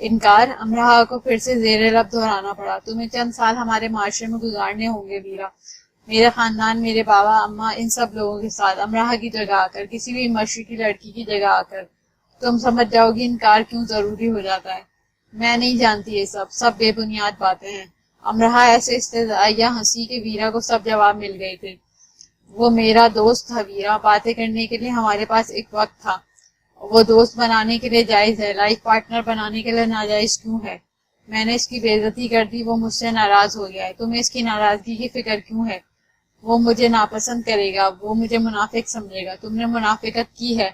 انکار؟ امراہ کو پھر سے زیر لب دہرانا پڑا۔ تمہیں چند سال ہمارے معاشرے میں گزارنے ہوں گے ویرا، میرے خاندان، میرے بابا، اماں، ان سب لوگوں کے ساتھ، امراہ کی جگہ آ کر، کسی بھی مشرقی لڑکی کی جگہ آ کر تم سمجھ جاؤ گی انکار کیوں ضروری ہو جاتا ہے۔ میں نہیں جانتی، یہ سب بے بنیاد باتیں ہیں۔ امراہ ایسے استدعائیہ ہنسی کہ ویرا کو سب جواب مل گئے تھے۔ وہ میرا دوست تھا ویرا، باتیں کرنے کے لیے ہمارے پاس ایک وقت تھا، وہ دوست بنانے کے لیے جائز ہے، لائف پارٹنر بنانے کے لیے ناجائز کیوں ہے؟ میں نے اس کی بے عزتی کر دی، وہ مجھ سے ناراض ہو گیا ہے۔ تمہیں اس کی ناراضگی کی فکر کیوں ہے؟ وہ مجھے ناپسند کرے گا، وہ مجھے منافق سمجھے گا۔ تم نے منافقت کی ہے؟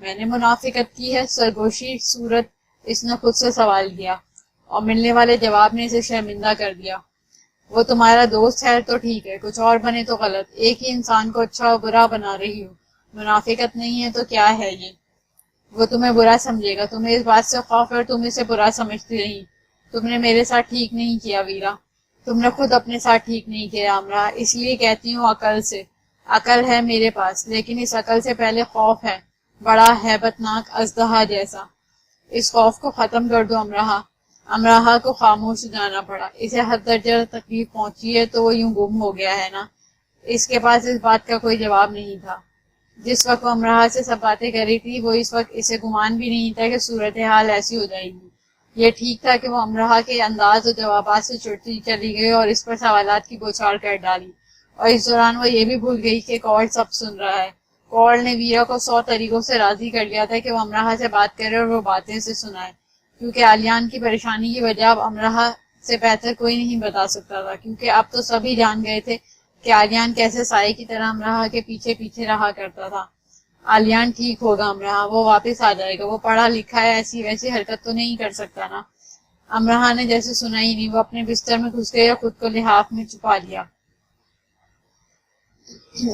میں نے منافقت کی ہے؟ سرگوشی صورت اس نے خود سے سوال کیا، اور ملنے والے جواب نے اسے شرمندہ کر دیا۔ وہ تمہارا دوست ہے تو ٹھیک ہے، کچھ اور بنے تو غلط۔ ایک ہی انسان کو اچھا اور برا بنا رہی ہو، منافقت نہیں ہے تو کیا ہے یہ؟ وہ تمہیں برا سمجھے گا، تمہیں اس بات سے خوف ہے اور تم اسے برا سمجھتی رہی۔ تم نے میرے ساتھ ٹھیک نہیں کیا ویرا، تم نے خود اپنے ساتھ ٹھیک نہیں کیا امراہ، اس لیے کہتی ہوں عقل سے۔ عقل ہے میرے پاس، لیکن اس عقل سے پہلے خوف ہے، بڑا ہیبت ناک اژدہا جیسا۔ اس خوف کو ختم کر دو امراہ۔ امراہ کو خاموش ہو جانا پڑا۔ اسے حد درجہ تکلیف پہنچی ہے تو وہ یوں گم ہو گیا ہے نا۔ اس کے پاس اس بات کا کوئی جواب نہیں تھا۔ جس وقت وہ امراہ سے سب باتیں کر رہی تھی، وہ اس وقت اسے گمان بھی نہیں تھا کہ صورتحال ایسی ہو جائے گی۔ یہ ٹھیک تھا کہ وہ امراہ کے انداز و جوابات سے چڑھتی چلی گئی اور اس پر سوالات کی بوچھار کر ڈالی، اور اس دوران وہ یہ بھی بھول گئی کہ کال سب سن رہا ہے۔ کال نے ویرا کو 100 طریقوں سے راضی کر لیا تھا کہ وہ امراہ سے بات کرے اور وہ باتیں اسے سنائے، کیونکہ آلیان کی پریشانی کی وجہ اب امراہ سے بہتر کوئی نہیں بتا سکتا تھا، کیونکہ اب تو سبھی جان گئے تھے کہ آلیان کیسے سائے کی طرح امراہ کے پیچھے پیچھے رہا کرتا تھا۔ آلیان ٹھیک ہوگا امراہ، وہ واپس آ جائے گا، وہ پڑھا لکھا ہے، ایسی ویسی حرکت تو نہیں کر سکتا نا۔ امراہ نے جیسے سنا ہی نہیں، وہ اپنے بستر میں گھس گئی اور خود کو لحاف میں چھپا لیا۔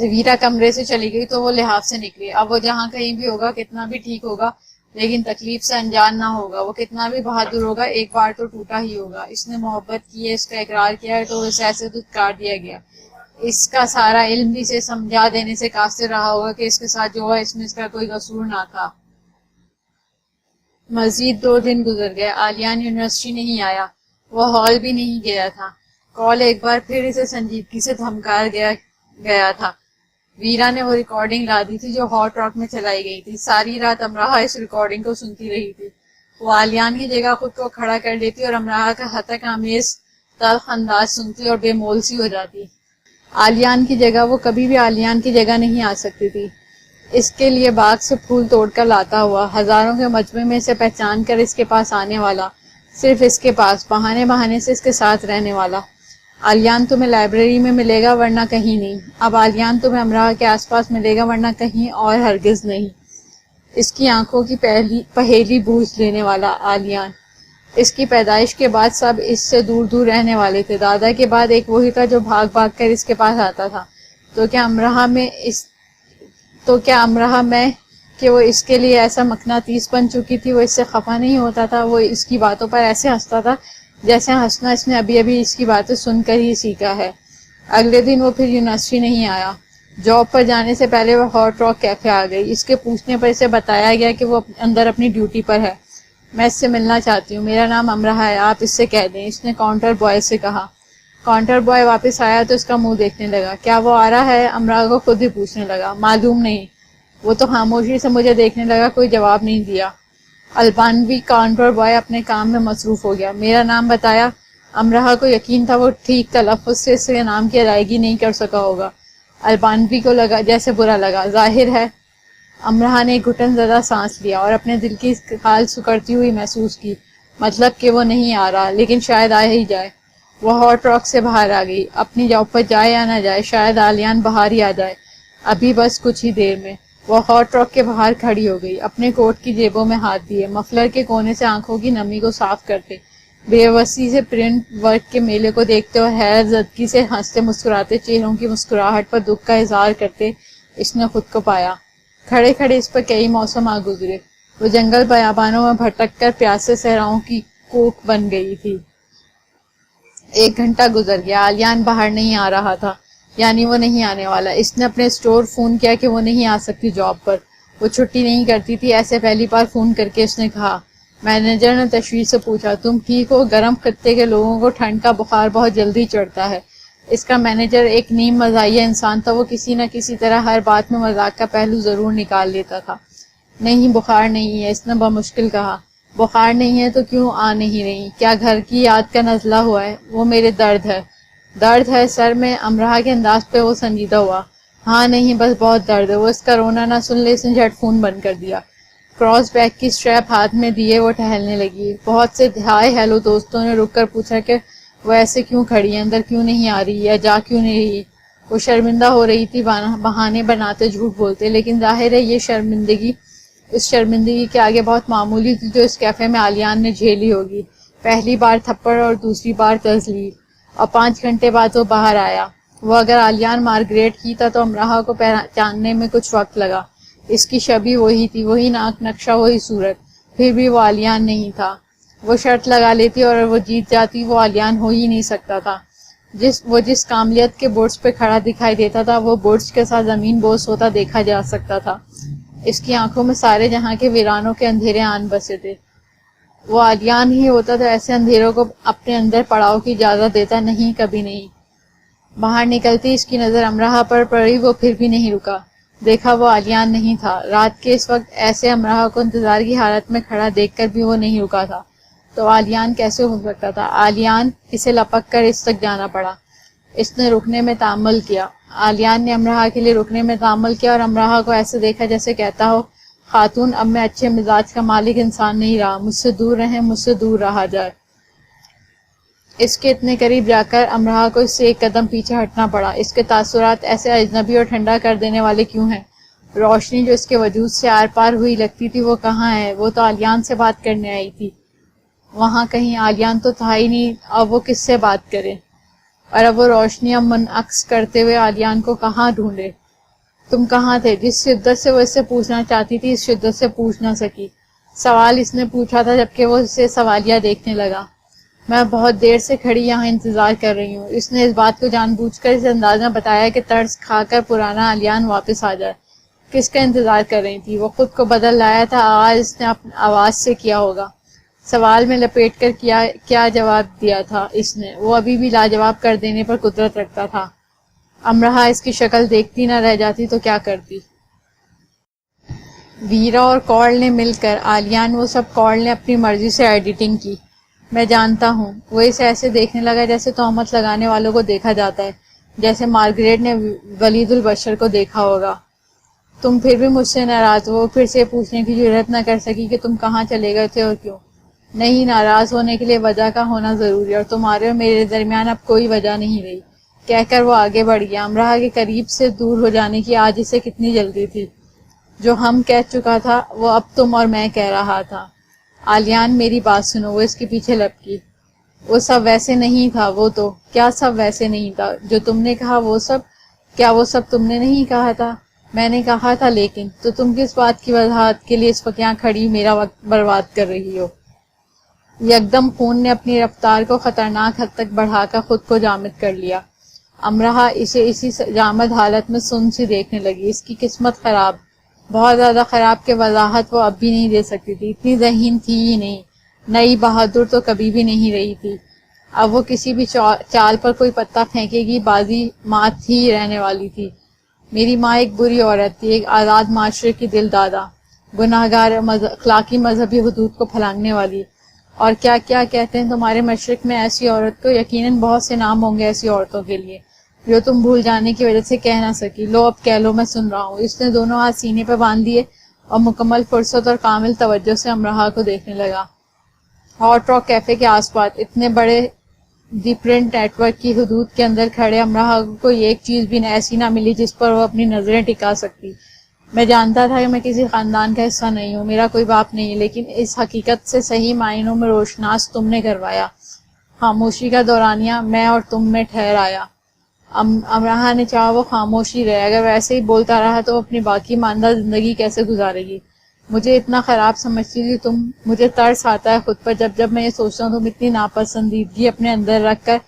ویرا کمرے سے چلی گئی تو وہ لحاف سے نکلی۔ اب وہ جہاں کہیں بھی ہوگا، کتنا بھی ٹھیک ہوگا، لیکن تکلیف سے انجان نہ ہوگا۔ وہ کتنا بھی بہادر ہوگا، ایک بار تو ٹوٹا ہی ہوگا۔ اس نے محبت کی ہے، اس کا اقرار کیا ہے، تو اسے ایسے دھتکار دیا گیا۔ اس کا سارا علم بھی اسے سمجھا دینے سے قاصر رہا ہوگا کہ اس کے ساتھ جو ہوا اس میں اس کا کوئی قصور نہ تھا۔ مزید 2 دن گزر گئے، آلیان یونیورسٹی نہیں آیا، وہ ہال بھی نہیں گیا تھا۔ کال ایک بار پھر اسے سنجیدگی سے دھمکا گیا تھا۔ ویرا نے وہ ریکارڈنگ لا دی تھی جو ہاٹ راک میں چلائی گئی تھی۔ ساری رات امراہ اس ریکارڈنگ کو سنتی رہی تھی۔ وہ آلیان کی جگہ خود کو کھڑا کر لیتی اور امراہ کا ہتک آمیز تلخ انداز سنتی اور بے مول سی ہو جاتی۔ آلیان کی جگہ وہ کبھی بھی آلیان کی جگہ نہیں آ سکتی تھی. اس کے لیے باغ سے پھول توڑ کر لاتا ہوا، ہزاروں کے مجمع میں سے پہچان کر اس کے پاس آنے والا، صرف اس کے پاس، بہانے بہانے سے اس کے ساتھ رہنے والا. آلیان تمہیں لائبریری میں ملے گا ورنہ کہیں نہیں. اب آلیان تمہیں امراح کے آس پاس ملے گا ورنہ کہیں اور ہرگز نہیں. اس کی آنکھوں کی پہیلی بوجھ لینے والا آلیان. اس کی پیدائش کے بعد سب اس سے دور دور رہنے والے تھے. دادا کے بعد ایک وہی تھا جو بھاگ بھاگ کر اس کے پاس آتا تھا. تو کیا امراح میں کہ وہ اس کے لیے ایسا مقناطیس بن چکی تھی، وہ اس سے خفا نہیں ہوتا تھا. وہ اس کی باتوں پر ایسے ہنستا تھا جیسے ہنسنا اس نے ابھی ابھی اس کی باتیں سن کر ہی سیکھا ہے. اگلے دن وہ پھر یونیورسٹی نہیں آیا. جاب پر جانے سے پہلے وہ ہاٹ راک کیفے آ گئی. اس کے پوچھنے پر اسے بتایا گیا کہ وہ اندر اپنی ڈیوٹی پر ہے. میں اس سے ملنا چاہتی ہوں. میرا نام امراح ہے، آپ اس سے کہہ دیں، اس نے کاؤنٹر بوائے سے کہا. کاؤنٹر بوائے واپس آیا تو اس کا منہ دیکھنے لگا. کیا وہ آ رہا ہے؟ امراح کو خود ہی پوچھنے لگا. معلوم نہیں. وہ تو خاموشی سے مجھے دیکھنے لگا، کوئی جواب نہیں دیا. البانوی کاؤنٹر بوائے اپنے کام میں مصروف ہو گیا. میرا نام بتایا. امراح کو یقین تھا وہ ٹھیک تلفظ سے اس کے نام کی ادائیگی نہیں کر سکا ہوگا. البانوی کو لگا جیسے برا لگا. ظاہر ہے. امراح نے ایک گھٹن زدہ سانس لیا اور اپنے دل کی حال سکڑتی ہوئی محسوس کی. مطلب کہ وہ نہیں آ رہا، لیکن شاید آ ہی جائے. وہ ہاٹ راک سے باہر آ گئی. اپنی جاب پر جائے یا نہ جائے، شاید آلیان باہر ہی آ جائے. ابھی بس کچھ ہی دیر میں. وہ ہاٹ راک کے باہر کھڑی ہو گئی، اپنے کوٹ کی جیبوں میں ہاتھ دیے، مفلر کے کونے سے آنکھوں کی نمی کو صاف کرتے، بے بسی سے پرنٹ ورک کے میلے کو دیکھتے اور حیرت زدگی سے ہنستے مسکراتے چہروں کی مسکراہٹ پر دکھ کا اظہار کرتے اس نے خود کو پایا. کھڑے کھڑے اس پر کئی موسم آ گزرے. وہ جنگل بیابانوں میں بھٹک کر پیاسے صحراؤں کی کوک بن گئی تھی. 1 گھنٹہ گزر گیا. آلیان باہر نہیں آ رہا تھا، یعنی وہ نہیں آنے والا. اس نے اپنے اسٹور فون کیا کہ وہ نہیں آ سکتی جاب پر، وہ چھٹی نہیں کرتی تھی. ایسے پہلی بار فون کر کے اس نے کہا. مینیجر نے تشویش سے پوچھا. تم ٹھیک ہو؟ گرم خطے کے لوگوں کو ٹھنڈ کا بخار بہت جلدی چڑھتا ہے. اس کا مینیجر ایک نیم مزاحیہ انسان تھا. وہ کسی نہ کسی طرح ہر بات میں مذاق کا پہلو ضرور نکال لیتا تھا. نہیں بخار نہیں ہے، اس نے بمشکل کہا. بخار نہیں ہے تو کیوں آ نہیں رہی؟ کیا گھر کی یاد کا نزلہ ہوا ہے؟ وہ میرے درد ہے. درد ہے سر میں؟ امراح کے انداز پہ وہ سنجیدہ ہوا. ہاں نہیں، بس بہت درد ہے. وہ اس کا رونا نہ سن لے، اس نے جھٹ فون بند کر دیا. کراس بیک کی اسٹریپ ہاتھ میں دیے وہ ٹہلنے لگی. بہت سے ہائے ہیلو دوستوں نے رک کر پوچھا کہ وہ ایسے کیوں کھڑی ہے، اندر کیوں نہیں آ رہی یا جا کیوں نہیں رہی. وہ شرمندہ ہو رہی تھی، بہانے بناتے جھوٹ بولتے، لیکن ظاہر ہے یہ شرمندگی اس شرمندگی کے آگے بہت معمولی تھی جو اس کیفے میں آلیان نے جھیلی ہوگی. پہلی بار تھپڑ اور دوسری بار تذلیل، اور 5 گھنٹے بعد وہ باہر آیا. وہ اگر آلیان مارگریٹ کی تھا تو امراح کو پہچاننے میں کچھ وقت لگا. اس کی شبیہ وہی تھی، وہی ناک نقشہ، وہی صورت. پھر بھی وہ آلیان نہیں تھا. وہ شرط لگا لیتی اور وہ جیت جاتی، وہ آلیان ہو ہی نہیں سکتا تھا. جس کاملیت کے برج پہ کھڑا دکھائی دیتا تھا، وہ برج کے ساتھ زمین بوس ہوتا دیکھا جا سکتا تھا. اس کی آنکھوں میں سارے جہاں کے ویرانوں کے اندھیرے آن بسے تھے. وہ آلیان ہی ہوتا تو ایسے اندھیروں کو اپنے اندر پڑاؤ کی اجازت دیتا نہیں، کبھی نہیں. باہر نکلتی اس کی نظر امراح پر پڑی. وہ پھر بھی نہیں رکا. دیکھا وہ آلیان نہیں تھا. رات کے اس وقت ایسے امراح کو انتظار کی حالت میں کھڑا دیکھ کر بھی وہ نہیں رکا تھا. تو آلیان کیسے ہو سکتا تھا؟ آلیان اسے لپک کر اس تک جانا پڑا. اس نے رکنے میں تامل کیا. آلیان نے امراح کے لیے رکنے میں تامل کیا اور امراح کو ایسے دیکھا جیسے کہتا ہو، خاتون اب میں اچھے مزاج کا مالک انسان نہیں رہا، مجھ سے دور رہیں، مجھ سے دور رہا جائے. اس کے اتنے قریب جا کر امراح کو اس سے ایک قدم پیچھے ہٹنا پڑا. اس کے تاثرات ایسے اجنبی اور ٹھنڈا کر دینے والے کیوں ہیں؟ روشنی جو اس کے وجود سے آر پار ہوئی لگتی تھی وہ کہاں ہے؟ وہ تو آلیان سے بات کرنے آئی تھی. وہاں کہیں آلیان تو تھا ہی نہیں. اب وہ کس سے بات کرے؟ اور اب وہ روشنیاں منعکس کرتے ہوئے آلیان کو کہاں ڈھونڈے؟ تم کہاں تھے؟ جس شدت سے وہ اس سے پوچھنا چاہتی تھی اس شدت سے پوچھ نہ سکی. سوال اس نے پوچھا تھا جبکہ وہ اسے سوالیہ دیکھنے لگا. میں بہت دیر سے کھڑی یہاں انتظار کر رہی ہوں. اس نے اس بات کو جان بوجھ کر اس انداز میں بتایا کہ ترس کھا کر پرانا آلیان واپس آ جائے. کس کا انتظار کر رہی تھی؟ وہ خود کو بدل لایا تھا. آغاز اس نے آواز سے کیا ہوگا. سوال میں لپیٹ کر کیا جواب دیا تھا اس نے؟ وہ ابھی بھی لاجواب کر دینے پر قدرت رکھتا تھا. امراح اس کی شکل دیکھتی نہ رہ جاتی تو کیا کرتی؟ ویرا اور کارل نے مل کر آلیان وہ سب کارل نے اپنی مرضی سے ایڈیٹنگ کی. میں جانتا ہوں. وہ اسے ایسے دیکھنے لگا جیسے تہمت لگانے والوں کو دیکھا جاتا ہے. جیسے مارگریٹ نے ولید البشر کو دیکھا ہوگا۔ تم پھر بھی مجھ سے ناراض ہو؟ پھر سے پوچھنے کی جرات نہ کر سکی کہ تم کہاں چلے گئے تھے اور کیوں؟ نہیں، ناراض ہونے کے لیے وجہ کا ہونا ضروری ہے، اور تمہارے اور میرے درمیان اب کوئی وجہ نہیں رہی، کہہ کر وہ آگے بڑھ گیا۔ امراہ کے قریب سے دور ہو جانے کی آج اسے کتنی جلدی تھی۔ جو ہم کہہ چکا تھا وہ اب تم اور میں کہہ رہا تھا۔ آلیان میری بات سنو، وہ اس کے پیچھے لپکی۔ وہ سب ویسے نہیں تھا، وہ تو کیا سب ویسے نہیں تھا جو تم نے کہا؟ وہ سب کیا وہ سب تم نے نہیں کہا تھا؟ میں نے کہا تھا، لیکن تو تم کس بات کی وضاحت کے لیے اس وقت یہاں کھڑی میرا وقت برباد کر رہی ہو؟ یکدم خون نے اپنی رفتار کو خطرناک حد تک بڑھا کر خود کو جامد کر لیا۔ امراہ اسے اسی جامد حالت میں سن سی دیکھنے لگی۔ اس کی قسمت خراب، بہت زیادہ خراب، کہ وضاحت وہ اب بھی نہیں دے سکتی تھی، اتنی ذہین تھی ہی نہیں، نئی بہادر تو کبھی بھی نہیں رہی تھی۔ اب وہ کسی بھی چال پر کوئی پتا پھینکے گی، بازی مات ہی رہنے والی تھی۔ میری ماں ایک بری عورت تھی، ایک آزاد معاشرے کی دل دادا، گناہ گار، اخلاقی مذہبی حدود کو پھلانگنے والی۔ اور کیا کیا کہتے ہیں تمہارے مشرق میں ایسی عورت کو؟ یقیناً بہت سے نام ہوں گے ایسی عورتوں کے لیے جو تم بھول جانے کی وجہ سے کہہ نہ سکی۔ لو اب کہہ لو، میں سن رہا ہوں۔ اس نے دونوں ہاتھ سینے پہ باندھ دیے اور مکمل فرصت اور کامل توجہ سے امراہ کو دیکھنے لگا۔ ہاٹ راک کیفے کے آس پاس اتنے بڑے دی پرنٹ نیٹ ورک کی حدود کے اندر کھڑے امراہ کو کوئی ایک چیز بھی ایسی نہ ملی جس پر وہ اپنی نظریں ٹکا سکتی۔ میں جانتا تھا کہ میں کسی خاندان کا حصہ نہیں ہوں، میرا کوئی باپ نہیں، لیکن اس حقیقت سے صحیح معنوں میں روشناس تم نے کروایا۔ خاموشی کا دورانیہ میں اور تم میں ٹھہر آیا۔ امراہ نے چاہا وہ خاموشی رہے، اگر ویسے ہی بولتا رہا تو وہ اپنی باقی ماندہ زندگی کیسے گزارے گی؟ مجھے اتنا خراب سمجھتی تھی تم؟ مجھے ترس آتا ہے خود پر جب میں یہ سوچتا ہوں تم اتنی ناپسندیدگی اپنے اندر رکھ کر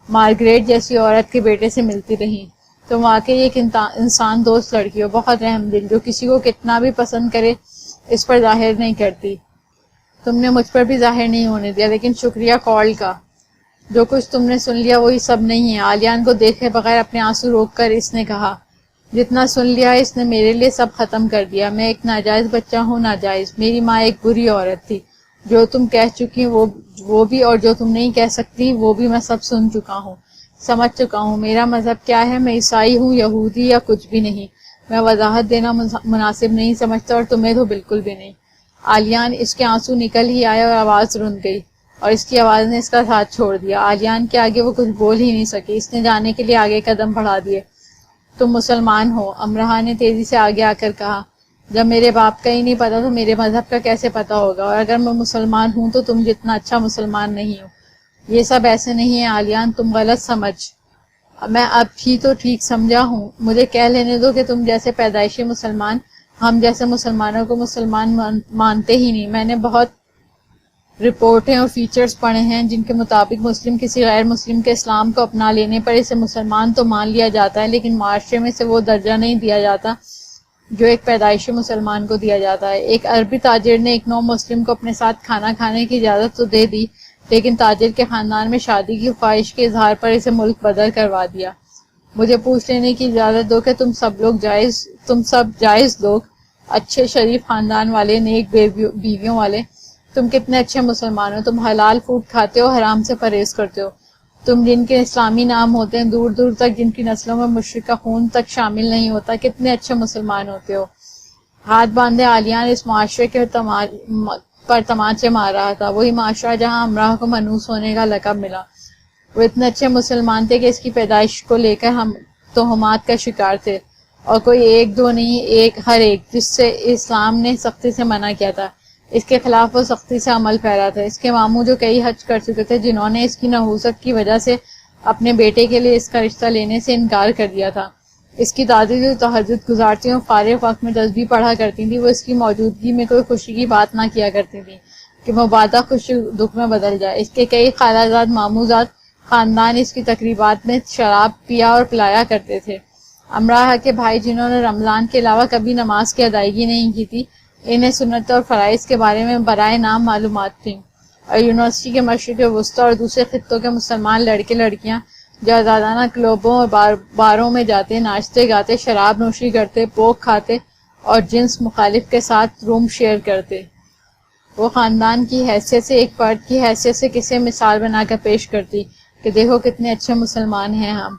مارگریٹ جیسی عورت کے بیٹے سے ملتی رہی۔ تم واقعی ایک انسان دوست لڑکی ہو، بہت رحم دل، جو کسی کو کتنا بھی پسند کرے اس پر ظاہر نہیں کرتی۔ تم نے مجھ پر بھی ظاہر نہیں ہونے دیا، لیکن شکریہ کال کا۔ جو کچھ تم نے سن لیا وہی سب نہیں ہے۔ آلیان کو دیکھے بغیر اپنے آنسو روک کر اس نے کہا، جتنا سن لیا اس نے میرے لیے سب ختم کر دیا۔ میں ایک ناجائز بچہ ہوں، ناجائز۔ میری ماں ایک بری عورت تھی، جو تم کہہ چکی وہ بھی، اور جو تم نہیں کہہ سکتی وہ بھی میں سب سن چکا ہوں، سمجھ چکا ہوں۔ میرا مذہب کیا ہے؟ میں عیسائی ہوں، یہودی یا کچھ بھی نہیں۔ میں وضاحت دینا مناسب نہیں سمجھتا، اور تمہیں تو بالکل بھی نہیں۔ آلیان، اس کے آنسو نکل ہی آئے اور آواز رند گئی، اور اس کی آواز نے اس کا ساتھ چھوڑ دیا۔ آلیان کے آگے وہ کچھ بول ہی نہیں سکی، اس نے جانے کے لیے آگے قدم بڑھا دیے۔ تم مسلمان ہو، امراہ نے تیزی سے آگے آ کر کہا۔ جب میرے باپ کا ہی نہیں پتا تو میرے مذہب کا کیسے پتا ہوگا؟ اور اگر میں مسلمان ہوں تو تم جتنا اچھا مسلمان نہیں ہو۔ یہ سب ایسے نہیں ہے آلیان، تم غلط سمجھ۔ میں اب ہی تو ٹھیک سمجھا ہوں۔ مجھے کہہ لینے دو کہ تم جیسے پیدائشی مسلمان ہم جیسے مسلمانوں کو مسلمان مانتے ہی نہیں۔ میں نے بہت رپورٹیں اور فیچرز پڑھے ہیں جن کے مطابق مسلم کسی غیر مسلم کے اسلام کو اپنا لینے پر اسے مسلمان تو مان لیا جاتا ہے، لیکن معاشرے میں سے وہ درجہ نہیں دیا جاتا جو ایک پیدائشی مسلمان کو دیا جاتا ہے۔ ایک عربی تاجر نے ایک نو مسلم کو اپنے ساتھ کھانا کھانے کی اجازت تو دے دی، لیکن تاجر کے خاندان میں شادی کی خواہش کے اظہار پر اسے ملک بدل کروا دیا۔ مجھے پوچھ لینے کی اجازت دو کہ تم سب جائز لوگ، اچھے شریف خاندان والے، نیک بیویوں والے، تم کتنے اچھے مسلمان ہو۔ تم حلال فوڈ کھاتے ہو، حرام سے پرہیز کرتے ہو۔ تم جن کے اسلامی نام ہوتے ہیں دور دور تک جن کی نسلوں میں مشرک کا خون تک شامل نہیں ہوتا، کتنے اچھے مسلمان ہوتے ہو۔ ہاتھ باندھے آلیان اس معاشرے کے پر تماچے مار رہا تھا، وہی معاشرہ جہاں امراہ کو منحوس ہونے کا لقب ملا۔ وہ اتنے اچھے مسلمان تھے کہ اس کی پیدائش کو لے کر ہم تہمات کا شکار تھے، اور کوئی ایک دو نہیں، ہر ایک، جس سے اسلام نے سختی سے منع کیا تھا، اس کے خلاف وہ سختی سے عمل پیرا تھا۔ اس کے ماموں جو کئی حج کر چکے تھے، جنہوں نے اس کی نحوست کی وجہ سے اپنے بیٹے کے لیے اس کا رشتہ لینے سے انکار کر دیا تھا۔ اس کی دادی جو تہجد گزارتی ہوں، فارغ وقت میں تسبیح پڑھا کرتی تھی، وہ اس کی موجودگی میں کوئی خوشی کی بات نہ کیا کرتی تھی کہ مبادا خوشی دکھ میں بدل جائے۔ اس کے کئی خالہ زاد ماموں زاد خاندان اس کی تقریبات میں شراب پیا اور پلایا کرتے تھے۔ امراہ کے بھائی جنہوں نے رمضان کے علاوہ کبھی نماز کی ادائیگی نہیں کی تھی، انہیں سنت اور فرائض کے بارے میں برائے نام معلومات تھیں، اور یونیورسٹی کے مشرق وسطی اور دوسرے خطوں کے مسلمان لڑکے لڑکیاں جو آزادانہ کلبوں اور باروں میں جاتے، ناچتے گاتے، شراب نوشی کرتے، پوک کھاتے اور جنس مخالف کے ساتھ روم شیئر کرتے، وہ خاندان کی حیثیت سے، ایک فرد کی حیثیت سے کسے مثال بنا کر پیش کرتی کہ دیکھو کتنے اچھے مسلمان ہیں ہم۔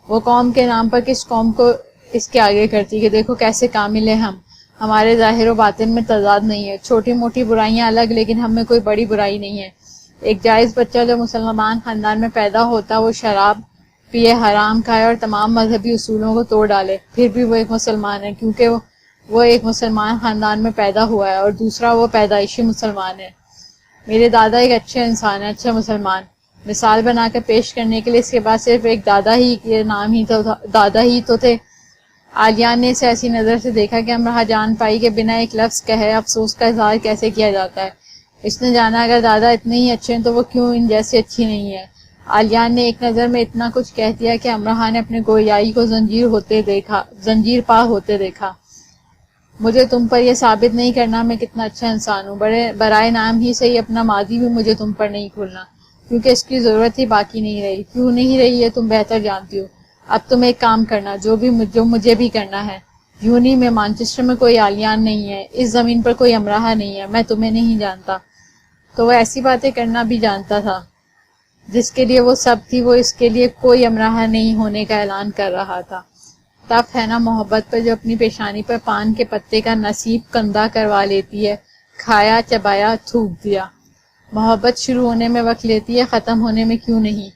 وہ قوم کے نام پر کس قوم کو اس کے آگے کرتی کہ دیکھو کیسے کامل ہیں ہم، ہمارے ظاہر و باطن میں تضاد نہیں ہے، چھوٹی موٹی برائیاں الگ لیکن ہم میں کوئی بڑی برائی نہیں ہے۔ ایک جائز بچہ جو مسلمان خاندان میں پیدا ہوتا وہ شراب پیے، حرام کھائے اور تمام مذہبی اصولوں کو توڑ ڈالے، پھر بھی وہ ایک مسلمان ہے، کیونکہ وہ ایک مسلمان خاندان میں پیدا ہوا ہے، اور دوسرا وہ پیدائشی مسلمان ہے۔ میرے دادا ایک اچھے انسان ہیں، اچھے مسلمان، مثال بنا کر پیش کرنے کے لیے اس کے بعد صرف ایک دادا ہی تو تھے۔ عالیان نے اسے ایسی نظر سے دیکھا کہ امرہ جان پائی کہ بنا ایک لفظ کہے افسوس کا اظہار کیسے کیا جاتا ہے۔ اس نے جانا اگر دادا اتنے ہی اچھے ہیں تو وہ کیوں ان جیسی اچھی نہیں ہے۔ عالیان نے ایک نظر میں اتنا کچھ کہہ دیا کہ امرہ نے اپنے گویائی کو زنجیر پا ہوتے دیکھا۔ مجھے تم پر یہ ثابت نہیں کرنا میں کتنا اچھا انسان ہوں، برائے نام ہی صحیح اپنا ماضی بھی مجھے تم پر نہیں کھولنا، کیونکہ اس کی ضرورت ہی باقی نہیں رہی۔ کیوں نہیں رہی ہے تم بہتر جانتی ہو۔ اب تم ایک کام کرنا جو مجھے بھی کرنا ہے۔ یونی میں مانچسٹر میں کوئی عالیان نہیں ہے، اس زمین پر کوئی امرہ نہیں ہے، میں تمہیں نہیں جانتا۔ تو وہ ایسی باتیں کرنا بھی جانتا تھا جس کے لیے وہ سب تھی، وہ اس کے لیے کوئی امرہ نہیں ہونے کا اعلان کر رہا تھا۔ تف ہے نا محبت پر جو اپنی پیشانی پر پان کے پتے کا نصیب کندہ کروا لیتی ہے، کھایا چبایا تھوک دیا۔ محبت شروع ہونے میں وقت لیتی ہے، ختم ہونے میں کیوں نہیں؟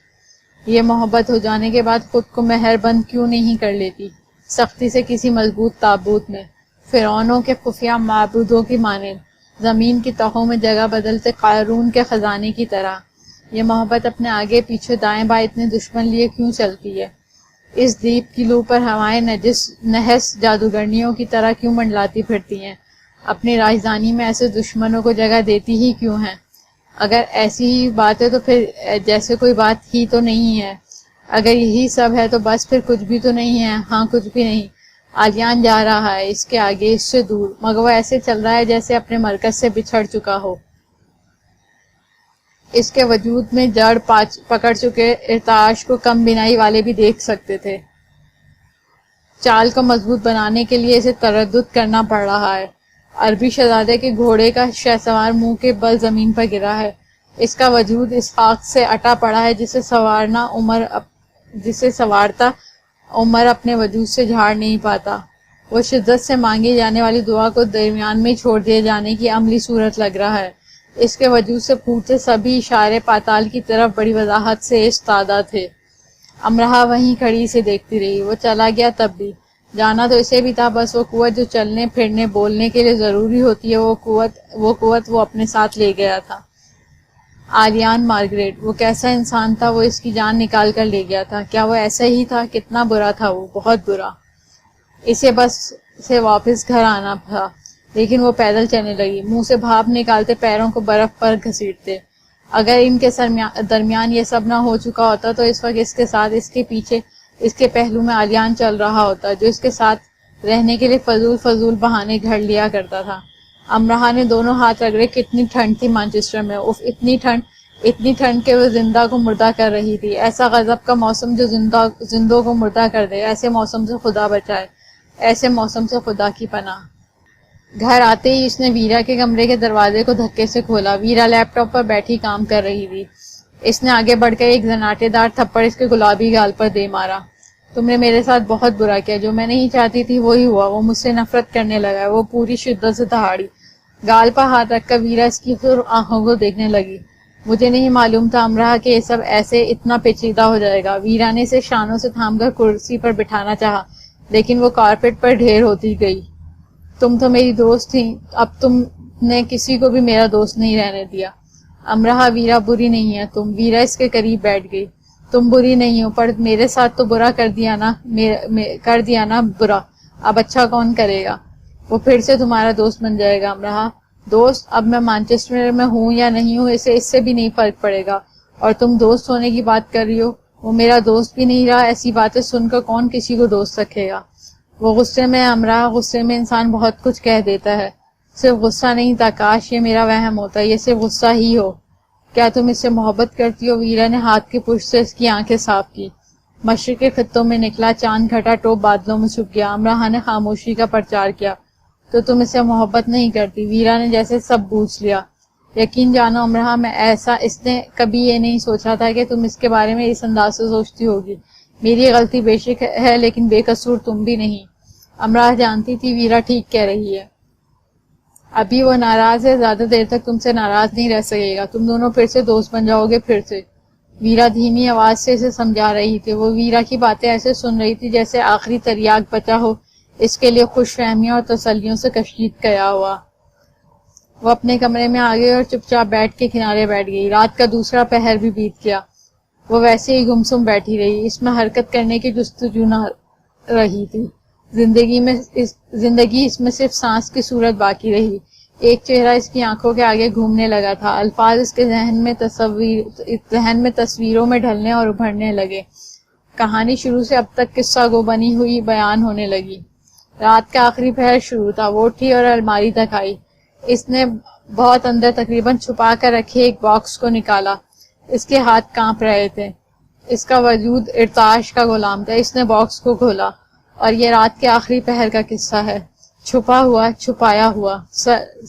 یہ محبت ہو جانے کے بعد خود کو مہر بند کیوں نہیں کر لیتی سختی سے کسی مضبوط تابوت میں، فرعونوں کے خفیہ معبودوں کی مانند، زمین کی تہوں میں جگہ بدلتے قارون کے خزانے کی طرح؟ یہ محبت اپنے آگے پیچھے دائیں بائیں اتنے دشمن لیے کیوں چلتی ہے؟ اس دیپ کی لو پر ہوائیں نحس جادوگرنیوں کی طرح کیوں منڈلاتی پھرتی ہیں؟ اپنی راجدھانی میں ایسے دشمنوں کو جگہ دیتی ہی کیوں ہیں؟ اگر ایسی ہی بات ہے تو پھر جیسے کوئی بات ہی تو نہیں ہے، اگر یہی سب ہے تو بس پھر کچھ بھی تو نہیں ہے۔ ہاں کچھ بھی نہیں۔ عالیان جا رہا ہے، اس کے آگے، اس سے دور، مگر وہ ایسے چل رہا ہے جیسے اپنے مرکز سے بچھڑ چکا ہو۔ اس کے وجود میں جڑ پکڑ چکے ارتعاش کو کم بینائی والے بھی دیکھ سکتے تھے۔ چال کو مضبوط بنانے کے لیے اسے تردد کرنا پڑ رہا ہے۔ عربی شہزادے کے گھوڑے کا شہسوار منہ کے بل زمین پر گرا ہے۔ اس کا وجود اس خاک سے اٹا پڑا ہے جسے سوارتا عمر اپنے وجود سے جھاڑ نہیں پاتا۔ وہ شدت سے مانگی جانے والی دعا کو درمیان میں چھوڑ دیے جانے کی عملی صورت لگ رہا ہے۔ اس کے وجود سے پھوٹتے سبھی اشارے پاتال کی طرف بڑی وضاحت سے استادہ تھے۔ امرہ وہیں کھڑی سے دیکھتی رہی۔ وہ چلا گیا تب بھی جانا تو اسے بھی تھا، بس وہ قوت جو چلنے پھرنے بولنے کے لیے ضروری ہوتی ہے وہ قوت وہ اپنے ساتھ لے گیا تھا۔ عالیان مارگریٹ، وہ کیسا انسان تھا، وہ اس کی جان نکال کر لے گیا تھا۔ کیا وہ ایسا ہی تھا؟ کتنا برا تھا وہ، بہت برا۔ اسے بس سے واپس گھر آنا تھا، لیکن وہ پیدل چلنے لگی، منہ سے بھاپ نکالتے، پیروں کو برف پر گھسیٹتے۔ اگر ان کے درمیان یہ سب نہ ہو چکا ہوتا تو اس وقت اس کے ساتھ، اس کے پیچھے، اس کے پہلو میں عالیان چل رہا ہوتا، جو اس کے ساتھ رہنے کے لیے فضول بہانے گھڑ لیا کرتا تھا۔ امرہ نے دونوں ہاتھ رگڑے۔ کتنی ٹھنڈ تھی مانچسٹر میں، اف اتنی ٹھنڈ کہ وہ زندہ کو مردہ کر رہی تھی۔ ایسا غضب کا موسم جو زندوں کو مردہ کر دے، ایسے موسم سے خدا بچائے، ایسے موسم سے خدا کی پناہ۔ گھر آتے ہی اس نے ویرا کے کمرے کے دروازے کو دھکے سے کھولا۔ ویرا لیپ ٹاپ پر بیٹھی کام کر رہی تھی۔ اس نے آگے بڑھ کر ایک زناٹے دار تھپڑ اس کے گلابی گال پر دے مارا۔ تم نے میرے ساتھ بہت برا کیا، جو میں نہیں چاہتی تھی وہی ہوا۔ وہ مجھ سے نفرت کرنے لگا۔ وہ پوری شدت سے دہاڑی۔ گال پر ہاتھ رکھ کر ویرا اس کی سرخ آنکھوں کو دیکھنے لگی۔ مجھے نہیں معلوم تھا امرہ کہ یہ سب ایسے اتنا پیچیدہ ہو جائے گا۔ ویرا نے اسے شانوں سے تھام کر کرسی پر بٹھانا چاہا، لیکن وہ کارپیٹ پر ڈھیر ہوتی گئی۔ تم تو میری دوست تھی، اب تم نے کسی کو بھی میرا دوست نہیں رہنے دیا۔ امرہ، ویرا بری نہیں ہے تم۔ ویرا اس کے قریب بیٹھ گئی۔ تم بری نہیں ہو، پر میرے ساتھ تو برا کر دیا نا برا، اب اچھا کون کرے گا؟ وہ پھر سے تمہارا دوست بن جائے گا۔ امرہ، دوست؟ اب میں مانچسٹر میں ہوں یا نہیں ہوں اس سے بھی نہیں فرق پڑے گا، اور تم دوست ہونے کی بات کر رہی ہو۔ وہ میرا دوست بھی نہیں رہا۔ ایسی باتیں سن کر کون کسی کو دوست رکھے گا؟ وہ غصے میں امرہ، غصے میں انسان بہت کچھ کہہ دیتا ہے۔ صرف غصہ نہیں تھا، کاش یہ میرا وہم ہوتا، یہ صرف غصہ ہی ہو۔ کیا تم اس سے محبت کرتی ہو؟ ویرا نے ہاتھ کی پشت سے اس کی آنکھیں صاف کی۔ مشرق کے خطوں میں نکلا چاند گھٹا ٹوپ بادلوں میں چھپ گیا۔ امرہ نے خاموشی کا پرچار کیا۔ تو تم اس سے محبت نہیں کرتی؟ ویرا نے جیسے سب بوجھ لیا۔ یقین جانو امرہ، اس نے کبھی یہ نہیں سوچا تھا کہ تم اس کے بارے میں اس انداز سے سوچتی ہوگی۔ میری غلطی بے شک ہے لیکن بے قصور تم بھی نہیں۔ امراح جانتی تھی ویرا ٹھیک کہہ رہی ہے، ابھی وہ ناراض ہے، زیادہ دیر تک تم سے ناراض نہیں رہ سکے گا، تم دونوں پھر سے دوست بن جاؤ گے پھر سے۔ ویرا دھیمی آواز سے اسے سمجھا رہی تھی، وہ ویرا کی باتیں ایسے سن رہی تھی جیسے آخری تریاق بچا ہو، اس کے لیے خوش فہمیوں اور تسلیوں سے کشید کیا ہوا۔ وہ اپنے کمرے میں آ گئی اور چپ چاپ بیٹھ کے کنارے بیٹھ گئی۔ رات کا دوسرا پہر بھی بیت گیا، وہ ویسے ہی گمسم بیٹھی رہی، اس میں حرکت کرنے کی جستجو نہ رہی تھی۔ زندگی اس میں صرف سانس کی صورت باقی رہی۔ ایک چہرہ اس کی آنکھوں کے آگے گھومنے لگا تھا، الفاظ اس کے ذہن میں تصویروں میں ڈھلنے اور ابھرنے لگے۔ کہانی شروع سے اب تک قصہ گو بنی ہوئی بیان ہونے لگی۔ رات کا آخری پہر شروع تھا، وہ اٹھی اور الماری تک آئی۔ اس نے بہت اندر تقریباً چھپا کر رکھے ایک باکس کو نکالا، اس کے ہاتھ کانپ رہے تھے، اس کا وجود ارتعاش کا غلام تھا۔ اس نے باکس کو کھولا، اور یہ رات کے آخری پہر کا قصہ ہے، چھپا ہوا، چھپایا ہوا،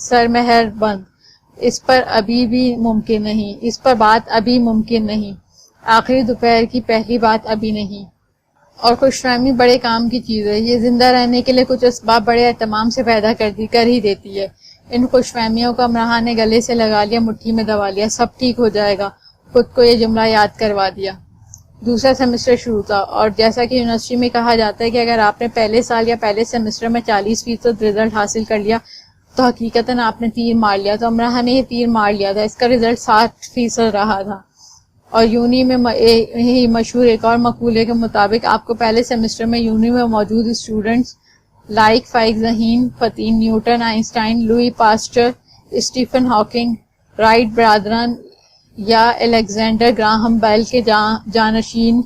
سرمہر بند، اس پر ابھی بھی ممکن نہیں، اس پر بات ابھی ممکن نہیں، آخری دوپہر کی پہلی بات ابھی نہیں۔ اور خوش فہمی بڑے کام کی چیز ہے، یہ زندہ رہنے کے لیے کچھ اسباب بڑے اہتمام سے پیدا کر ہی دیتی ہے۔ ان خوش فہمیوں کو امراح نے گلے سے لگا لیا، مٹھی میں دبا لیا، سب ٹھیک ہو جائے گا، خود کو یہ جملہ یاد کروا دیا۔ دوسرا سیمسٹر شروع تھا، اور جیسا کہ یونیورسٹی میں کہا جاتا ہے کہ اگر آپ نے پہلے سال یا پہلے سیمسٹر میں 40% رزلٹ حاصل کر لیا تو حقیقتاً آپ نے تیر مار لیا۔ تو امراح نے یہ تیر مار لیا تھا، اس کا رزلٹ 60% رہا تھا۔ اور یونی میں ہی مشہور ایک اور مقولے کے مطابق آپ کو پہلے سیمسٹر میں یونی میں موجود اسٹوڈنٹس لائک فائق ذہین فتین، نیوٹن، آئنسٹائن، لوئی پاسچر، اسٹیفن ہاکنگ، رائٹ برادران یا الیگزینڈر گراہم بیل کے جانشین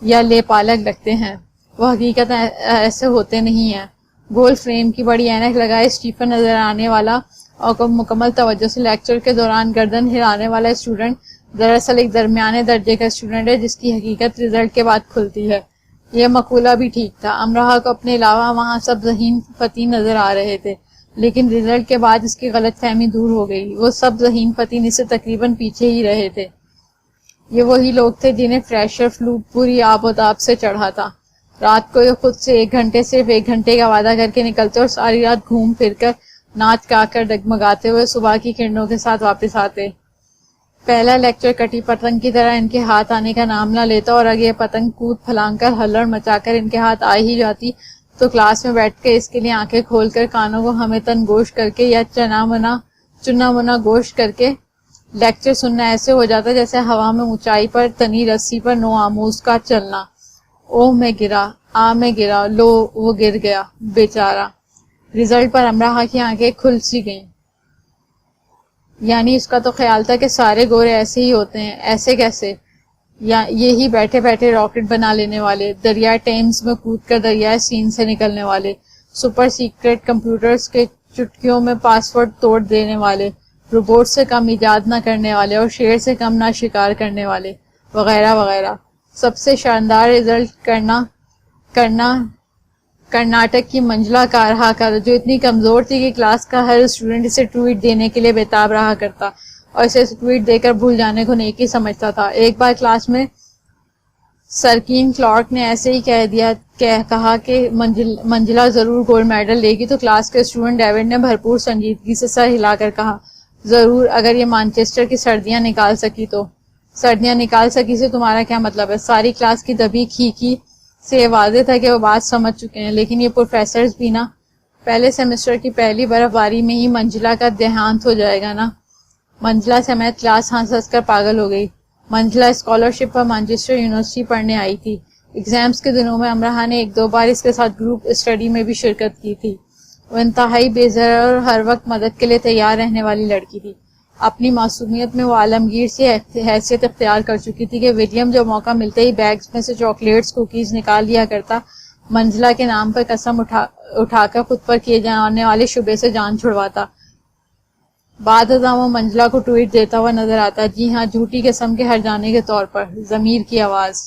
یا لے پالک لگتے ہیں۔ وہ حقیقت ایسے ہوتے نہیں ہیں۔ گول فریم کی بڑی اینک لگائے اسٹیفن نظر آنے والا اور مکمل توجہ سے لیکچر کے دوران گردن ہلانے والا اسٹوڈنٹ دراصل ایک درمیانے درجے کا اسٹوڈنٹ ہے جس کی حقیقت رزلٹ کے بعد کھلتی ہے۔ یہ مقولہ بھی ٹھیک تھا، امراح کو اپنے علاوہ وہاں سب ذہین فتین نظر آ رہے تھے، لیکن رزلٹ کے بعد اس کی غلط فہمی دور ہو گئی، وہ سب ذہین فتین اس سے تقریباً پیچھے ہی رہے تھے۔ یہ وہی لوگ تھے جنہیں فریشر فلو پوری آب و تاب سے چڑھا تھا۔ رات کو یہ خود سے صرف ایک گھنٹے کا وعدہ کر کے نکلتے اور ساری رات گھوم پھر کر ناچ گا کر ڈگمگاتے ہوئے صبح کی کرنوں کے ساتھ واپس آتے۔ پہلا لیکچر کٹی پتنگ کی طرح ان کے ہاتھ آنے کا نام نہ لیتا، اور اگر یہ پتنگ کود پھلانگ کر ہلڑ مچا کر ان کے ہاتھ آ ہی جاتی تو کلاس میں بیٹھ کے اس کے لیے آنکھیں کھول کر کانوں کو ہمیں تن گوش کر کے یا چنا منا گوشت کر کے لیکچر سننا ایسے ہو جاتا جیسے ہوا میں اونچائی پر تنی رسی پر نو آموز کا چلنا۔ اوہ میں گرا، لو وہ گر گیا بیچارہ۔ رزلٹ پر امراح کی آنکھیں کھل سی گئیں، یعنی اس کا تو خیال تھا کہ سارے گورے ایسے ہی ہوتے ہیں، ایسے کیسے؟ یا یہی بیٹھے بیٹھے راکٹ بنا لینے والے، دریائے ٹیمز میں کود کر دریائے سین سے نکلنے والے، سپر سیکرٹ کمپیوٹرز کے چٹکیوں میں پاسورڈ توڑ دینے والے، روبوٹ سے کم ایجاد نہ کرنے والے اور شیر سے کم نہ شکار کرنے والے، وغیرہ وغیرہ۔ سب سے شاندار رزلٹ کرناٹک کی منجلا کارہا کا، جو اتنی کمزور تھی کہ کلاس کا ہر اسٹوڈنٹ اسے ٹویٹ دینے کے لیے بےتاب رہا کرتا اور اسے ٹویٹ دے کر بھول جانے کو نیکی سمجھتا تھا۔ ایک بار کلاس میں سرکین کلارک نے ایسے ہی کہا کہ منجلا ضرور گولڈ میڈل لے گی، تو کلاس کے اسٹوڈنٹ ڈیوڈ نے بھرپور سنجیدگی سے سر ہلا کر کہا، ضرور، اگر یہ مانچسٹر کی سردیاں نکال سکی تو۔ سردیاں نکال سکی سے تمہارا کیا مطلب ہے؟ ساری کلاس کی دبی کھیکی سے یہ واضح تھا کہ وہ بات سمجھ چکے ہیں، لیکن یہ پروفیسرز بھی نا۔ پہلے سیمسٹر کی پہلی برف باری میں ہی منجلا کا دیہانت ہو جائے گا نا۔ منجلا سمیت کلاس ہنس کر پاگل ہو گئی۔ منجلا اسکالرشپ پر مانچسٹر یونیورسٹی پڑھنے آئی تھی۔ ایگزامز کے دنوں میں امراح نے 1-2 بار اس کے ساتھ گروپ اسٹڈی میں بھی شرکت کی تھی۔ وہ انتہائی بے ضرر اور ہر وقت مدد کے لیے تیار رہنے والی لڑکی تھی۔ اپنی معصومیت میں وہ عالمگیر سی حیثیت اختیار کر چکی تھی کہ ولیم جو موقع ملتے ہی بیگز میں سے چاکلیٹس کوکیز نکال لیا کرتا، منجلا کے نام پر قسم اٹھا کر خود پر کیے جانے والے شبے سے جان چھڑواتا۔ بعد ازاں وہ منجلا کو ٹویٹ دیتا ہوا نظر آتا، جی ہاں، جھوٹی قسم کے ہر جانے کے طور پر۔ ضمیر کی آواز۔